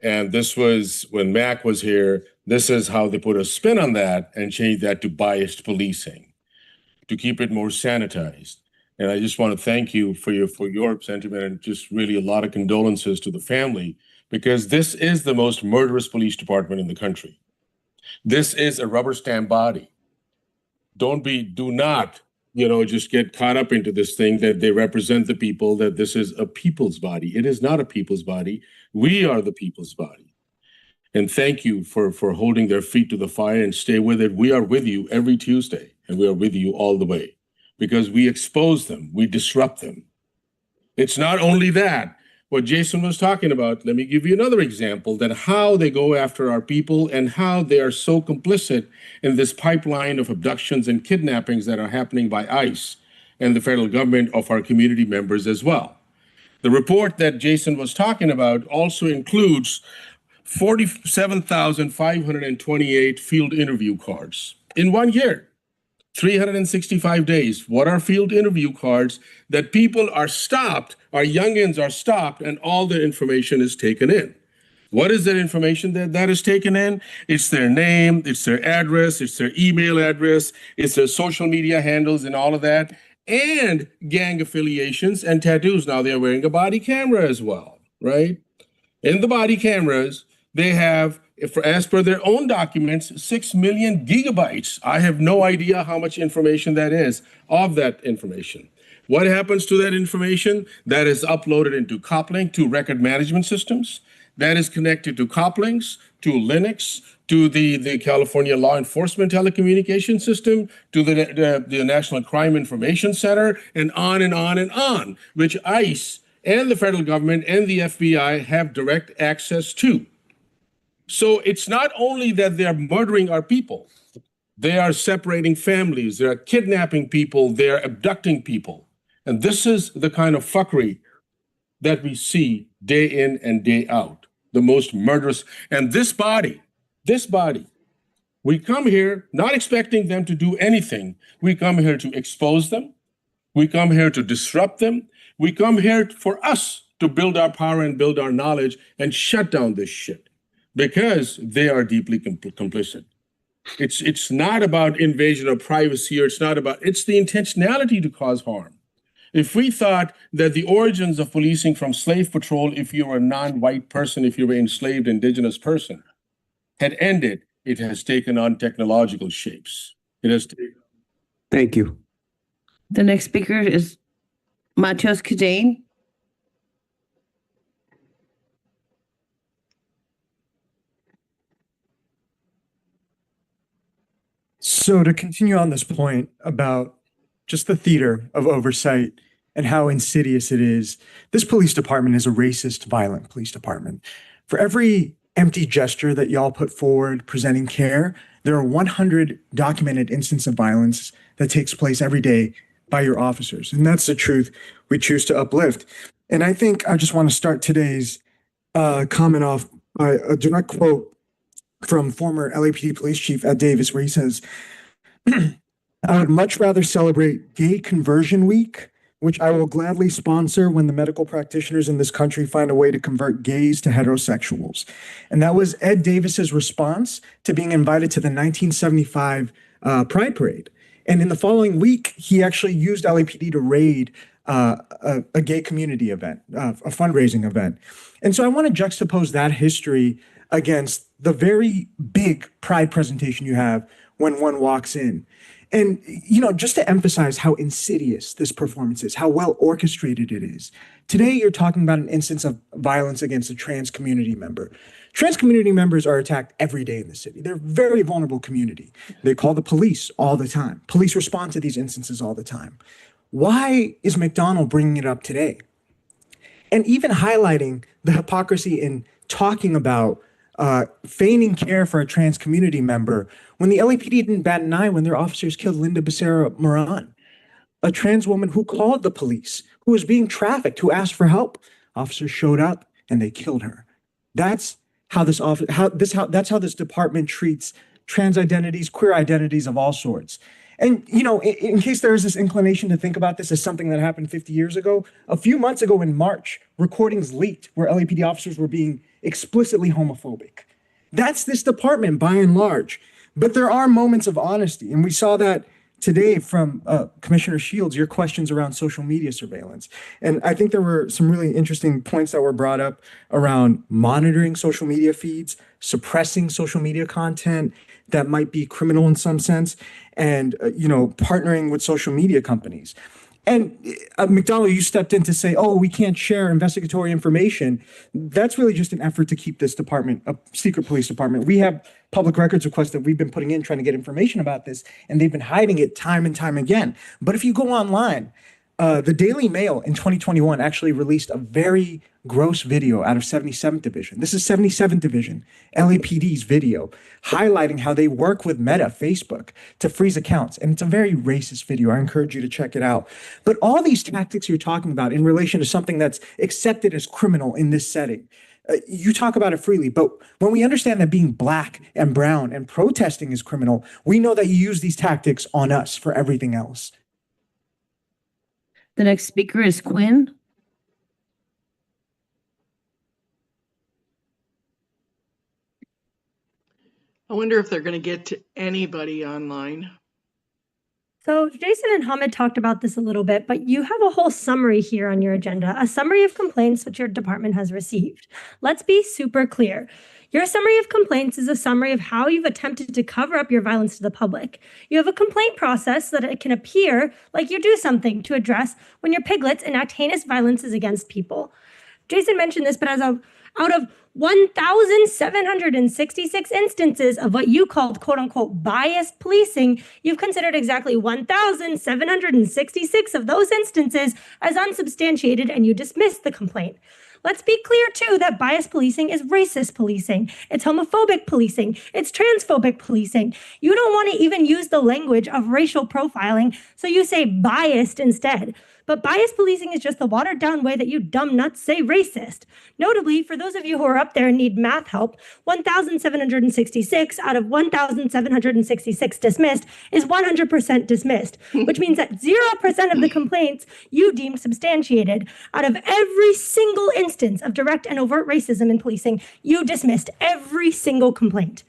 And this was, when Mac was here, this is how they put a spin on that and changed that to biased policing, to keep it more sanitized. And I just want to thank you for your sentiment and just really a lot of condolences to the family, because this is the most murderous police department in the country. This is a rubber stamp body. Do not, just get caught up into this thing that they represent the people, that this is a people's body. It is not a people's body. We are the people's body. And thank you for holding their feet to the fire and stay with it. We are with you every Tuesday, and we are with you all the way because we expose them. We disrupt them. It's not only that. What Jason was talking about, let me give you another example that how they go after our people and how they are so complicit in this pipeline of abductions and kidnappings that are happening by ICE and the federal government of our community members as well. The report that Jason was talking about also includes 47,528 field interview cards in 1 year. 365 days. What are field interview cards that people are stopped, our youngins are stopped, and all their information is taken in? What is that information that is taken in? It's their name, it's their address, it's their email address, it's their social media handles and all of that, and gang affiliations and tattoos. Now they're wearing a body camera as well, right? In the body cameras, they have, as per their own documents, 6 million gigabytes. I have no idea how much information that is of that information. What happens to that information? That is uploaded into CopLink, to record management systems. that is connected to Coplinks, to Linux, to the California Law Enforcement Telecommunication System, to the National Crime Information Center, and on and on and on, which ICE and the federal government and the FBI have direct access to. So it's not only that they're murdering our people, they are separating families, they are kidnapping people, they are abducting people. And this is the kind of fuckery that we see day in and day out, the most murderous. And this body, we come here not expecting them to do anything. We come here to expose them. We come here to disrupt them. We come here for us to build our power and build our knowledge and shut down this shit because they are deeply complicit. It's not about invasion of privacy, or it's the intentionality to cause harm. If we thought that the origins of policing from slave patrol, if you were a non-white person, if you were an enslaved indigenous person, had ended, it has taken on technological shapes. It has taken. Thank you. The next speaker is Matheus Cadane. So to continue on this point about just the theater of oversight and how insidious it is, this police department is a racist, violent police department. For every empty gesture that y'all put forward presenting care, there are 100 documented instances of violence that takes place every day by your officers. And that's the truth we choose to uplift. And I think I just want to start today's comment off by a direct quote from former LAPD police chief Ed Davis, where he says, I would much rather celebrate Gay Conversion Week, which I will gladly sponsor when the medical practitioners in this country find a way to convert gays to heterosexuals. And that was Ed Davis's response to being invited to the 1975 Pride Parade. And in the following week, he actually used LAPD to raid a gay community event, a fundraising event. And so I want to juxtapose that history against the very big Pride presentation you have when one walks in. And, you know, just to emphasize how insidious this performance is, how well orchestrated it is. Today, you're talking about an instance of violence against a trans community member. Trans community members are attacked every day in the city. They're a very vulnerable community. They call the police all the time. Police respond to these instances all the time. Why is McDonald bringing it up today? And even highlighting the hypocrisy in talking about feigning care for a trans community member when the LAPD didn't bat an eye when their officers killed Linda Becerra Moran, a trans woman who called the police, who was being trafficked, who asked for help. Officers showed up and they killed her. That's how this department treats trans identities, queer identities of all sorts. And, you know, in case there is this inclination to think about this as something that happened 50 years ago, a few months ago in March, recordings leaked where LAPD officers were being explicitly homophobic. That's this department by and large. But there are moments of honesty. And we saw that today from Commissioner Shields, your questions around social media surveillance. And I think there were some really interesting points that were brought up around monitoring social media feeds, suppressing social media content that might be criminal in some sense, and, you know, partnering with social media companies. And McDonald, you stepped in to say, oh, we can't share investigatory information. That's really just an effort to keep this department a secret police department. We have public records requests that we've been putting in trying to get information about this, and they've been hiding it time and time again. But if you go online, the Daily Mail in 2021 actually released a very gross video out of 77th Division. This is 77th Division, LAPD's video, highlighting how they work with Meta, Facebook, to freeze accounts. And it's a very racist video. I encourage you to check it out. But all these tactics you're talking about in relation to something that's accepted as criminal in this setting, you talk about it freely. But when we understand that being Black and brown and protesting is criminal, we know that you use these tactics on us for everything else. The next speaker is Quinn. I wonder if they're going to get to anybody online. So Jason and Hamid talked about this a little bit, but you have a whole summary here on your agenda, a summary of complaints which your department has received. Let's be super clear. Your summary of complaints is a summary of how you've attempted to cover up your violence to the public. You have a complaint process so that it can appear like you do something to address when your piglets enact heinous violences against people. Jason mentioned this, but out of 1,766 instances of what you called quote unquote biased policing, you've considered exactly 1,766 of those instances as unsubstantiated and you dismissed the complaint. Let's be clear, too, that bias policing is racist policing. It's homophobic policing. It's transphobic policing. You don't want to even use the language of racial profiling, so you say biased instead. But bias policing is just the watered down way that you dumb nuts say racist. Notably, for those of you who are up there and need math help, 1,766 out of 1,766 dismissed is 100% dismissed, which means that 0% of the complaints you deemed substantiated. Out of every single instance of direct and overt racism in policing, you dismissed every single complaint.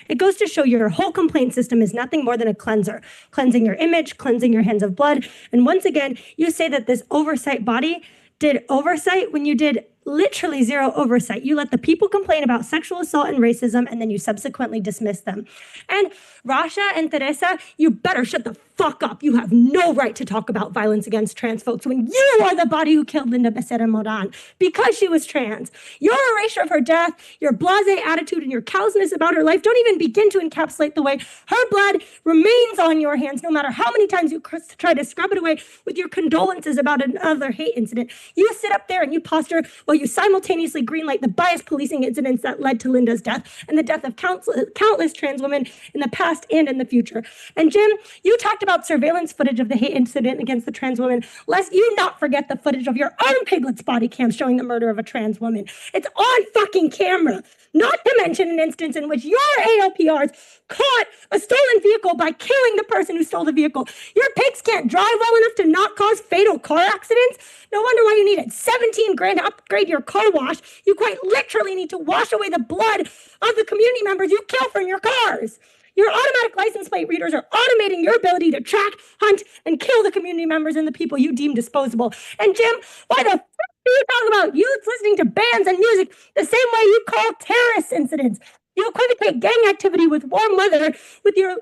It goes to show your whole complaint system is nothing more than a cleanser, cleansing your image, cleansing your hands of blood. And once again, you say that this oversight body did oversight when you did literally zero oversight. You let the people complain about sexual assault and racism, and then you subsequently dismiss them. And Rasha and Teresa, you better shut the fuck up. You have no right to talk about violence against trans folks when you are the body who killed Linda Becerra Moran because she was trans. Your erasure of her death, your blasé attitude, and your callousness about her life don't even begin to encapsulate the way her blood remains on your hands, no matter how many times you try to scrub it away with your condolences about another hate incident. You sit up there and you posture while you simultaneously greenlight the bias policing incidents that led to Linda's death and the death of countless trans women in the past and in the future. And Jim, you talked about surveillance footage of the hate incident against the trans woman, lest you not forget the footage of your own Piglet's body cam showing the murder of a trans woman. It's on fucking camera. Not to mention an instance in which your ALPRs caught a stolen vehicle by killing the person who stole the vehicle. Your pigs can't drive well enough to not cause fatal car accidents. No wonder why you needed 17 grand to upgrade your car wash. You quite literally need to wash away the blood of the community members you kill from your cars. Your automatic license plate readers are automating your ability to track, hunt, and kill the community members and the people you deem disposable. And Jim, why the fuck do you talk about youths listening to bands and music the same way you call terrorist incidents? You equivocate gang activity with warm weather, with your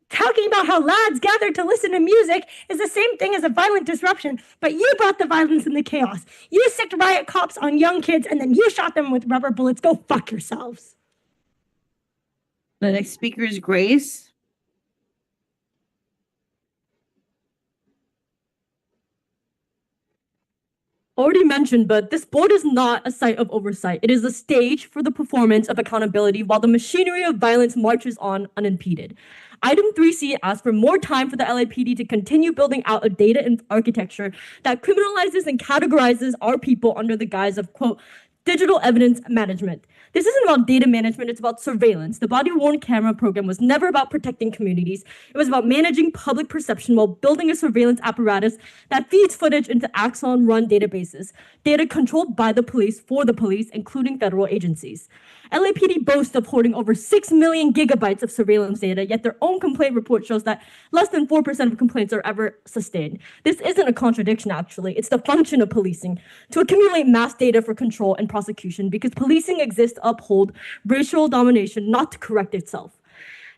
talking about how lads gathered to listen to music is the same thing as a violent disruption, but you brought the violence and the chaos. You sicked riot cops on young kids, and then you shot them with rubber bullets. Go fuck yourselves. The next speaker is Grace. Already mentioned, but this board is not a site of oversight. It is a stage for the performance of accountability while the machinery of violence marches on unimpeded. Item 3C asks for more time for the LAPD to continue building out a data and architecture that criminalizes and categorizes our people under the guise of, quote, digital evidence management. This isn't about data management, it's about surveillance. The body-worn camera program was never about protecting communities. It was about managing public perception while building a surveillance apparatus that feeds footage into Axon-run databases, data controlled by the police for the police, including federal agencies. LAPD boasts of hoarding over 6 million gigabytes of surveillance data, yet their own complaint report shows that less than 4% of complaints are ever sustained. This isn't a contradiction, actually. It's the function of policing, to accumulate mass data for control and prosecution, because policing exists to uphold racial domination, not to correct itself.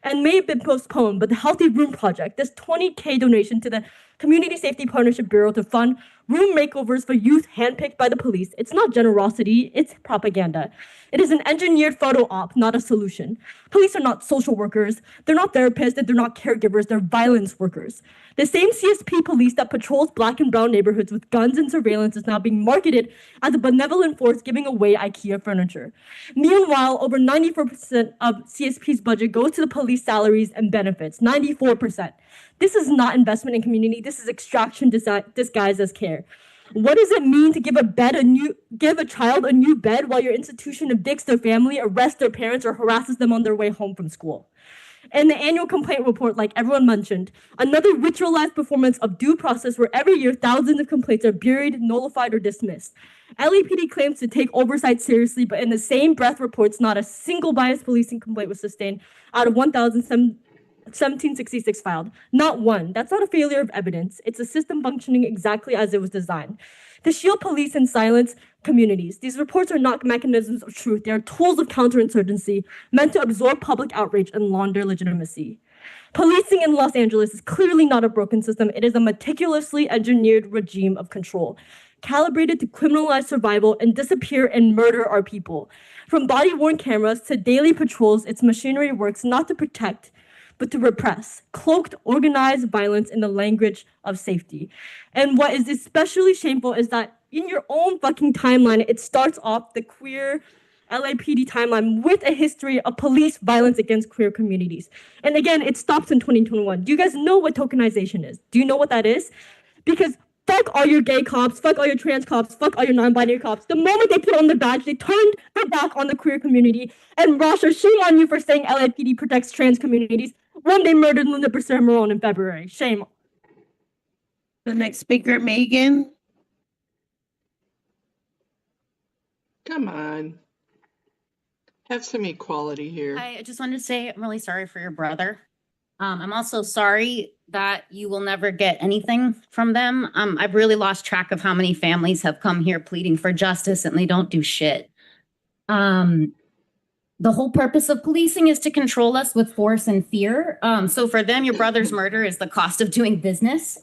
And may have been postponed, but the Healthy Room Project, this $20K donation to the Community Safety Partnership Bureau to fund room makeovers for youth handpicked by the police. It's not generosity, it's propaganda. It is an engineered photo op, not a solution. Police are not social workers, they're not therapists, and they're not caregivers, they're violence workers. The same CSP police that patrols Black and brown neighborhoods with guns and surveillance is now being marketed as a benevolent force giving away IKEA furniture. Meanwhile, over 94% of CSP's budget goes to the police salaries and benefits, 94%. This is not investment in community, this is extraction disguised as care. What does it mean to give a child a new bed while your institution evicts their family, arrests their parents, or harasses them on their way home from school? And the annual complaint report, like everyone mentioned, another ritualized performance of due process where every year thousands of complaints are buried, nullified, or dismissed. LAPD claims to take oversight seriously, but in the same breath reports not a single bias policing complaint was sustained out of 1,766 filed. Not one. That's not a failure of evidence. It's a system functioning exactly as it was designed. To shield police and silence communities. These reports are not mechanisms of truth. They are tools of counterinsurgency meant to absorb public outrage and launder legitimacy. Policing in Los Angeles is clearly not a broken system. It is a meticulously engineered regime of control. calibrated to criminalize survival and disappear and murder our people. From body-worn cameras to daily patrols, its machinery works not to protect, but to repress, cloaked organized violence in the language of safety. And what is especially shameful is that in your own fucking timeline, it starts off the queer LAPD timeline with a history of police violence against queer communities. And again, it stops in 2021. Do you guys know what tokenization is? Do you know what that is? Because fuck all your gay cops, fuck all your trans cops, fuck all your non-binary cops. The moment they put on the badge, they turned their back on the queer community. And Rasha, shame on you for saying LAPD protects trans communities when they murdered Linda Becerra in February. Shame. The next speaker, Megan. Come on. Have some equality here. I just wanted to say I'm really sorry for your brother. I'm also sorry that you will never get anything from them. I've really lost track of how many families have come here pleading for justice and they don't do shit. The whole purpose of policing is to control us with force and fear. So for them, your brother's murder is the cost of doing business.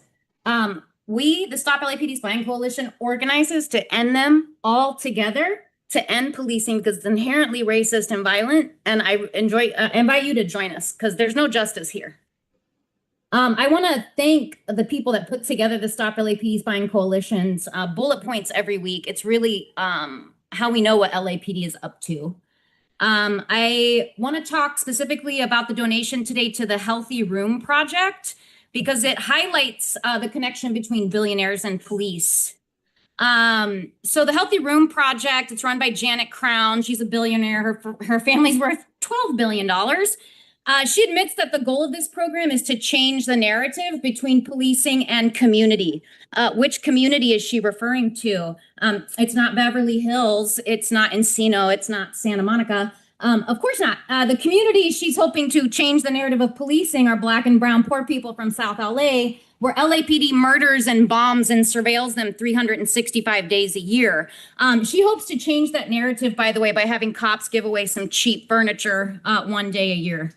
We, the Stop LAPD Spying Coalition, organizes to end them all together, to end policing because it's inherently racist and violent. And I invite you to join us because there's no justice here. I want to thank the people that put together the Stop LAPD Spying Coalition's bullet points every week. It's really how we know what LAPD is up to. I want to talk specifically about the donation today to the Healthy Room Project because it highlights the connection between billionaires and police. So the Healthy Room Project, it's run by Janet Crown. She's a billionaire. Her family's worth $12 billion. She admits that the goal of this program is to change the narrative between policing and community. Which community is she referring to? It's not Beverly Hills. It's not Encino. It's not Santa Monica. Of course not. The community she's hoping to change the narrative of policing are Black and brown poor people from South LA, where LAPD murders and bombs and surveils them 365 days a year. She hopes to change that narrative, by the way, by having cops give away some cheap furniture one day a year.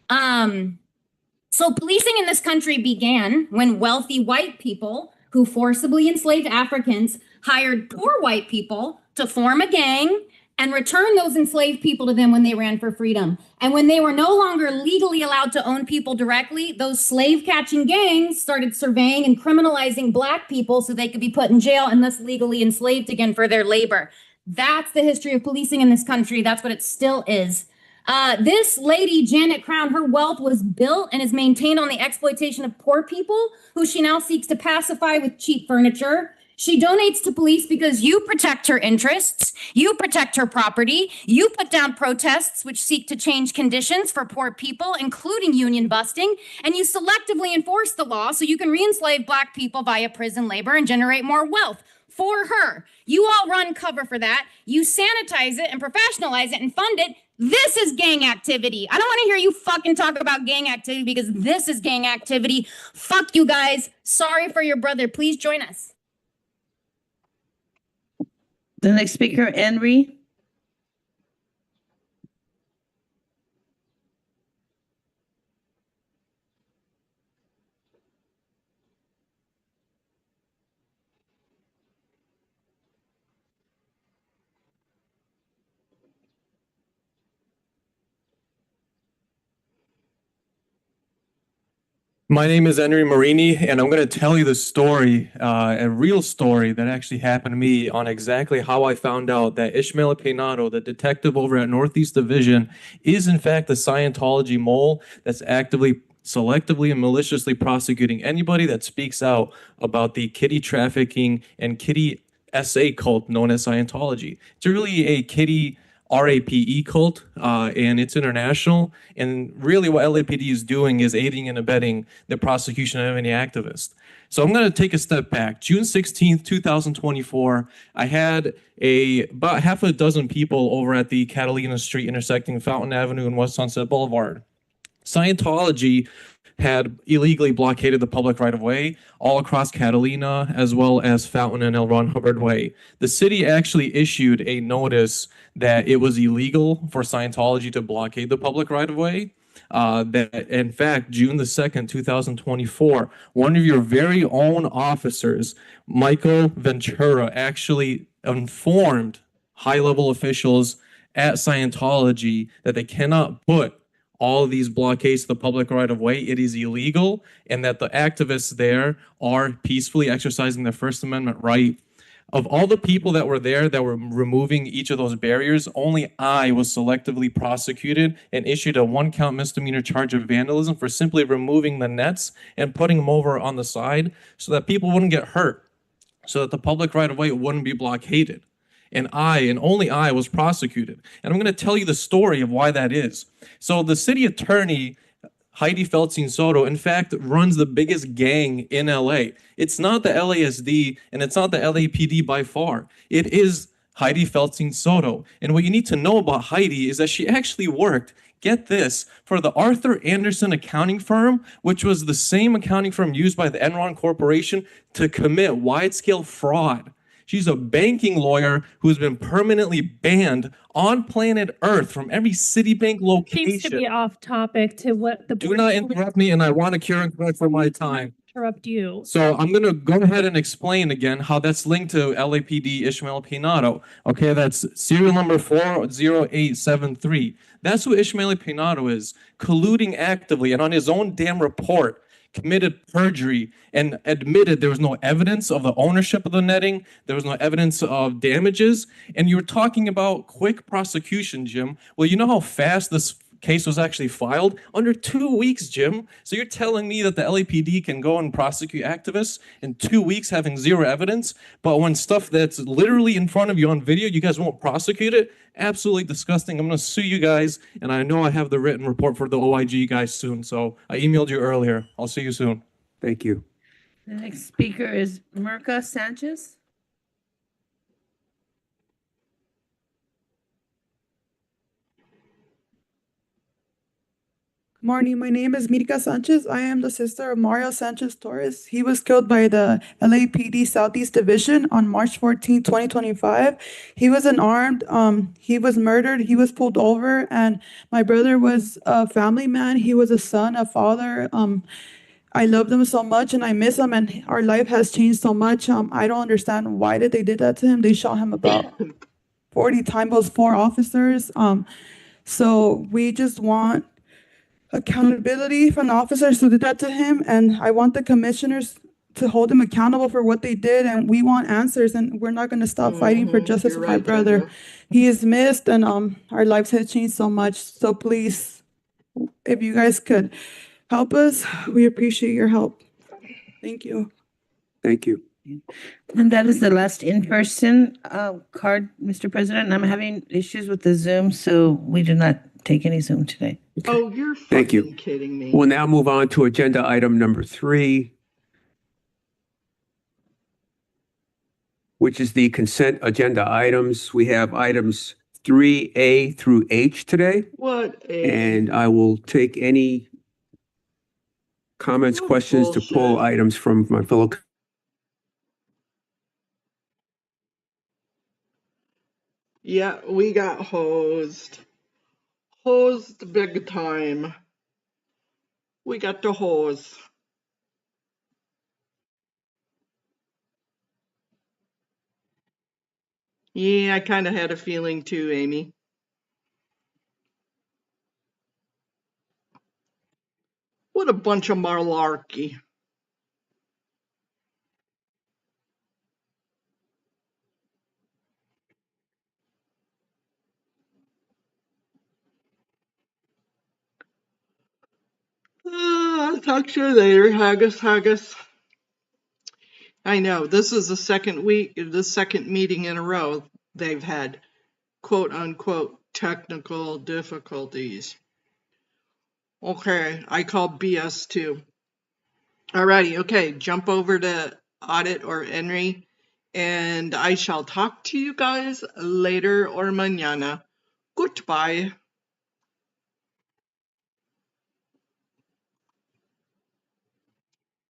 So policing in this country began when wealthy white people who forcibly enslaved Africans hired poor white people to form a gang and return those enslaved people to them when they ran for freedom. And when they were no longer legally allowed to own people directly, those slave-catching gangs started surveying and criminalizing Black people so they could be put in jail and thus legally enslaved again for their labor. That's the history of policing in this country. That's what it still is. This lady, Janet Crown, her wealth was built and is maintained on the exploitation of poor people who she now seeks to pacify with cheap furniture. She donates to police because you protect her interests, you protect her property, you put down protests which seek to change conditions for poor people, including union busting, and you selectively enforce the law so you can re-enslave Black people via prison labor and generate more wealth for her. You all run cover for that. You sanitize it and professionalize it and fund it. This is gang activity. I don't want to hear you fucking talk about gang activity because this is gang activity. Fuck you guys. Sorry for your brother. Please join us. The next speaker, Henry. My name is Henry Marini, and I'm going to tell you the story, a real story that actually happened to me on exactly how I found out that Ishmael Peinado, the detective over at Northeast Division, is in fact a Scientology mole that's actively, selectively, and maliciously prosecuting anybody that speaks out about the kitty trafficking and kitty SA cult known as Scientology. It's really a kitty RAPE cult, and it's international. And really what LAPD is doing is aiding and abetting the prosecution of any activist. So I'm going to take a step back. June 16th, 2024, I had about half a dozen people over at the Catalina Street intersecting Fountain Avenue and West Sunset Boulevard. Scientology had illegally blockaded the public right-of-way all across Catalina, as well as Fountain and L. Ron Hubbard Way. The city actually issued a notice that it was illegal for Scientology to blockade the public right-of-way. that in fact, June the 2nd, 2024, one of your very own officers, Michael Ventura, actually informed high-level officials at Scientology that they cannot put all of these blockades to the public right of way. It is illegal, and that the activists there are peacefully exercising their First Amendment right. Of all the people that were there that were removing each of those barriers, only I was selectively prosecuted and issued a 1-count misdemeanor charge of vandalism for simply removing the nets and putting them over on the side so that people wouldn't get hurt, so that the public right of way wouldn't be blockaded. And I, and only I, was prosecuted. And I'm going to tell you the story of why that is. So the city attorney, Heidi Feltzing Soto, in fact, runs the biggest gang in LA. It's not the LASD and it's not the LAPD by far. It is Heidi Feltzing Soto. And what you need to know about Heidi is that she actually worked, get this, for the Arthur Anderson accounting firm, which was the same accounting firm used by the Enron Corporation to commit wide-scale fraud. She's a banking lawyer who's been permanently banned on planet Earth from every Citibank location. Seems to be off topic to what the Do board not interrupt me, and I want to cure and correct for my time. interrupt you. So I'm going to go ahead and explain again how that's linked to LAPD Ishmael Pinato. Okay, that's serial number 40873. That's who Ishmael Pinato is, colluding actively, and on his own damn report, committed perjury and admitted there was no evidence of the ownership of the netting, there was no evidence of damages, and you were talking about quick prosecution, Jim. Well, you know how fast this case was actually filed? Under 2 weeks, Jim. So you're telling me that the LAPD can go and prosecute activists in 2 weeks having zero evidence, but when stuff that's literally in front of you on video, you guys won't prosecute it? Absolutely disgusting. I'm going to sue you guys, and I know I have the written report for the OIG guys soon, so I emailed you earlier. I'll see you soon. Thank you. The next speaker is Mirka Sanchez. Morning, my name is Mirka Sanchez. I am the sister of Mario Sanchez Torres. He was killed by the LAPD Southeast Division on March 14, 2025. He was unarmed. He was murdered. He was pulled over, and my brother was a family man. He was a son, a father. I love him so much, and I miss him, and our life has changed so much. I don't understand why did they did that to him. They shot him about 40 times, those 4 officers. So we just want accountability from the officers who did that to him, and I want the commissioners to hold him accountable for what they did, and we want answers, and we're not going to stop fighting for justice for my brother. He is missed, and our lives have changed so much. So please, if you guys could help us, we appreciate your help. Thank you. Thank you. And that is the last in-person card, Mr. President. And I'm having issues with the Zoom, so we do not take any Zoom today. Oh, you're Thank you. fucking kidding me. We'll now move on to agenda item number 3, which is the consent agenda items. We have items 3A through H today, What a and I will take any comments, questions to pull items from my fellow. yeah, we got hosed. Hosed big time. We got the hose. Yeah, I kind of had a feeling too, Amy. What a bunch of malarkey. I'll talk to you later, Haggis, Haggis. I know, this is the second meeting in a row they've had quote unquote technical difficulties. Okay, I call BS too. Alrighty, okay, jump over to Audit or Henry, and I shall talk to you guys later or mañana. Goodbye.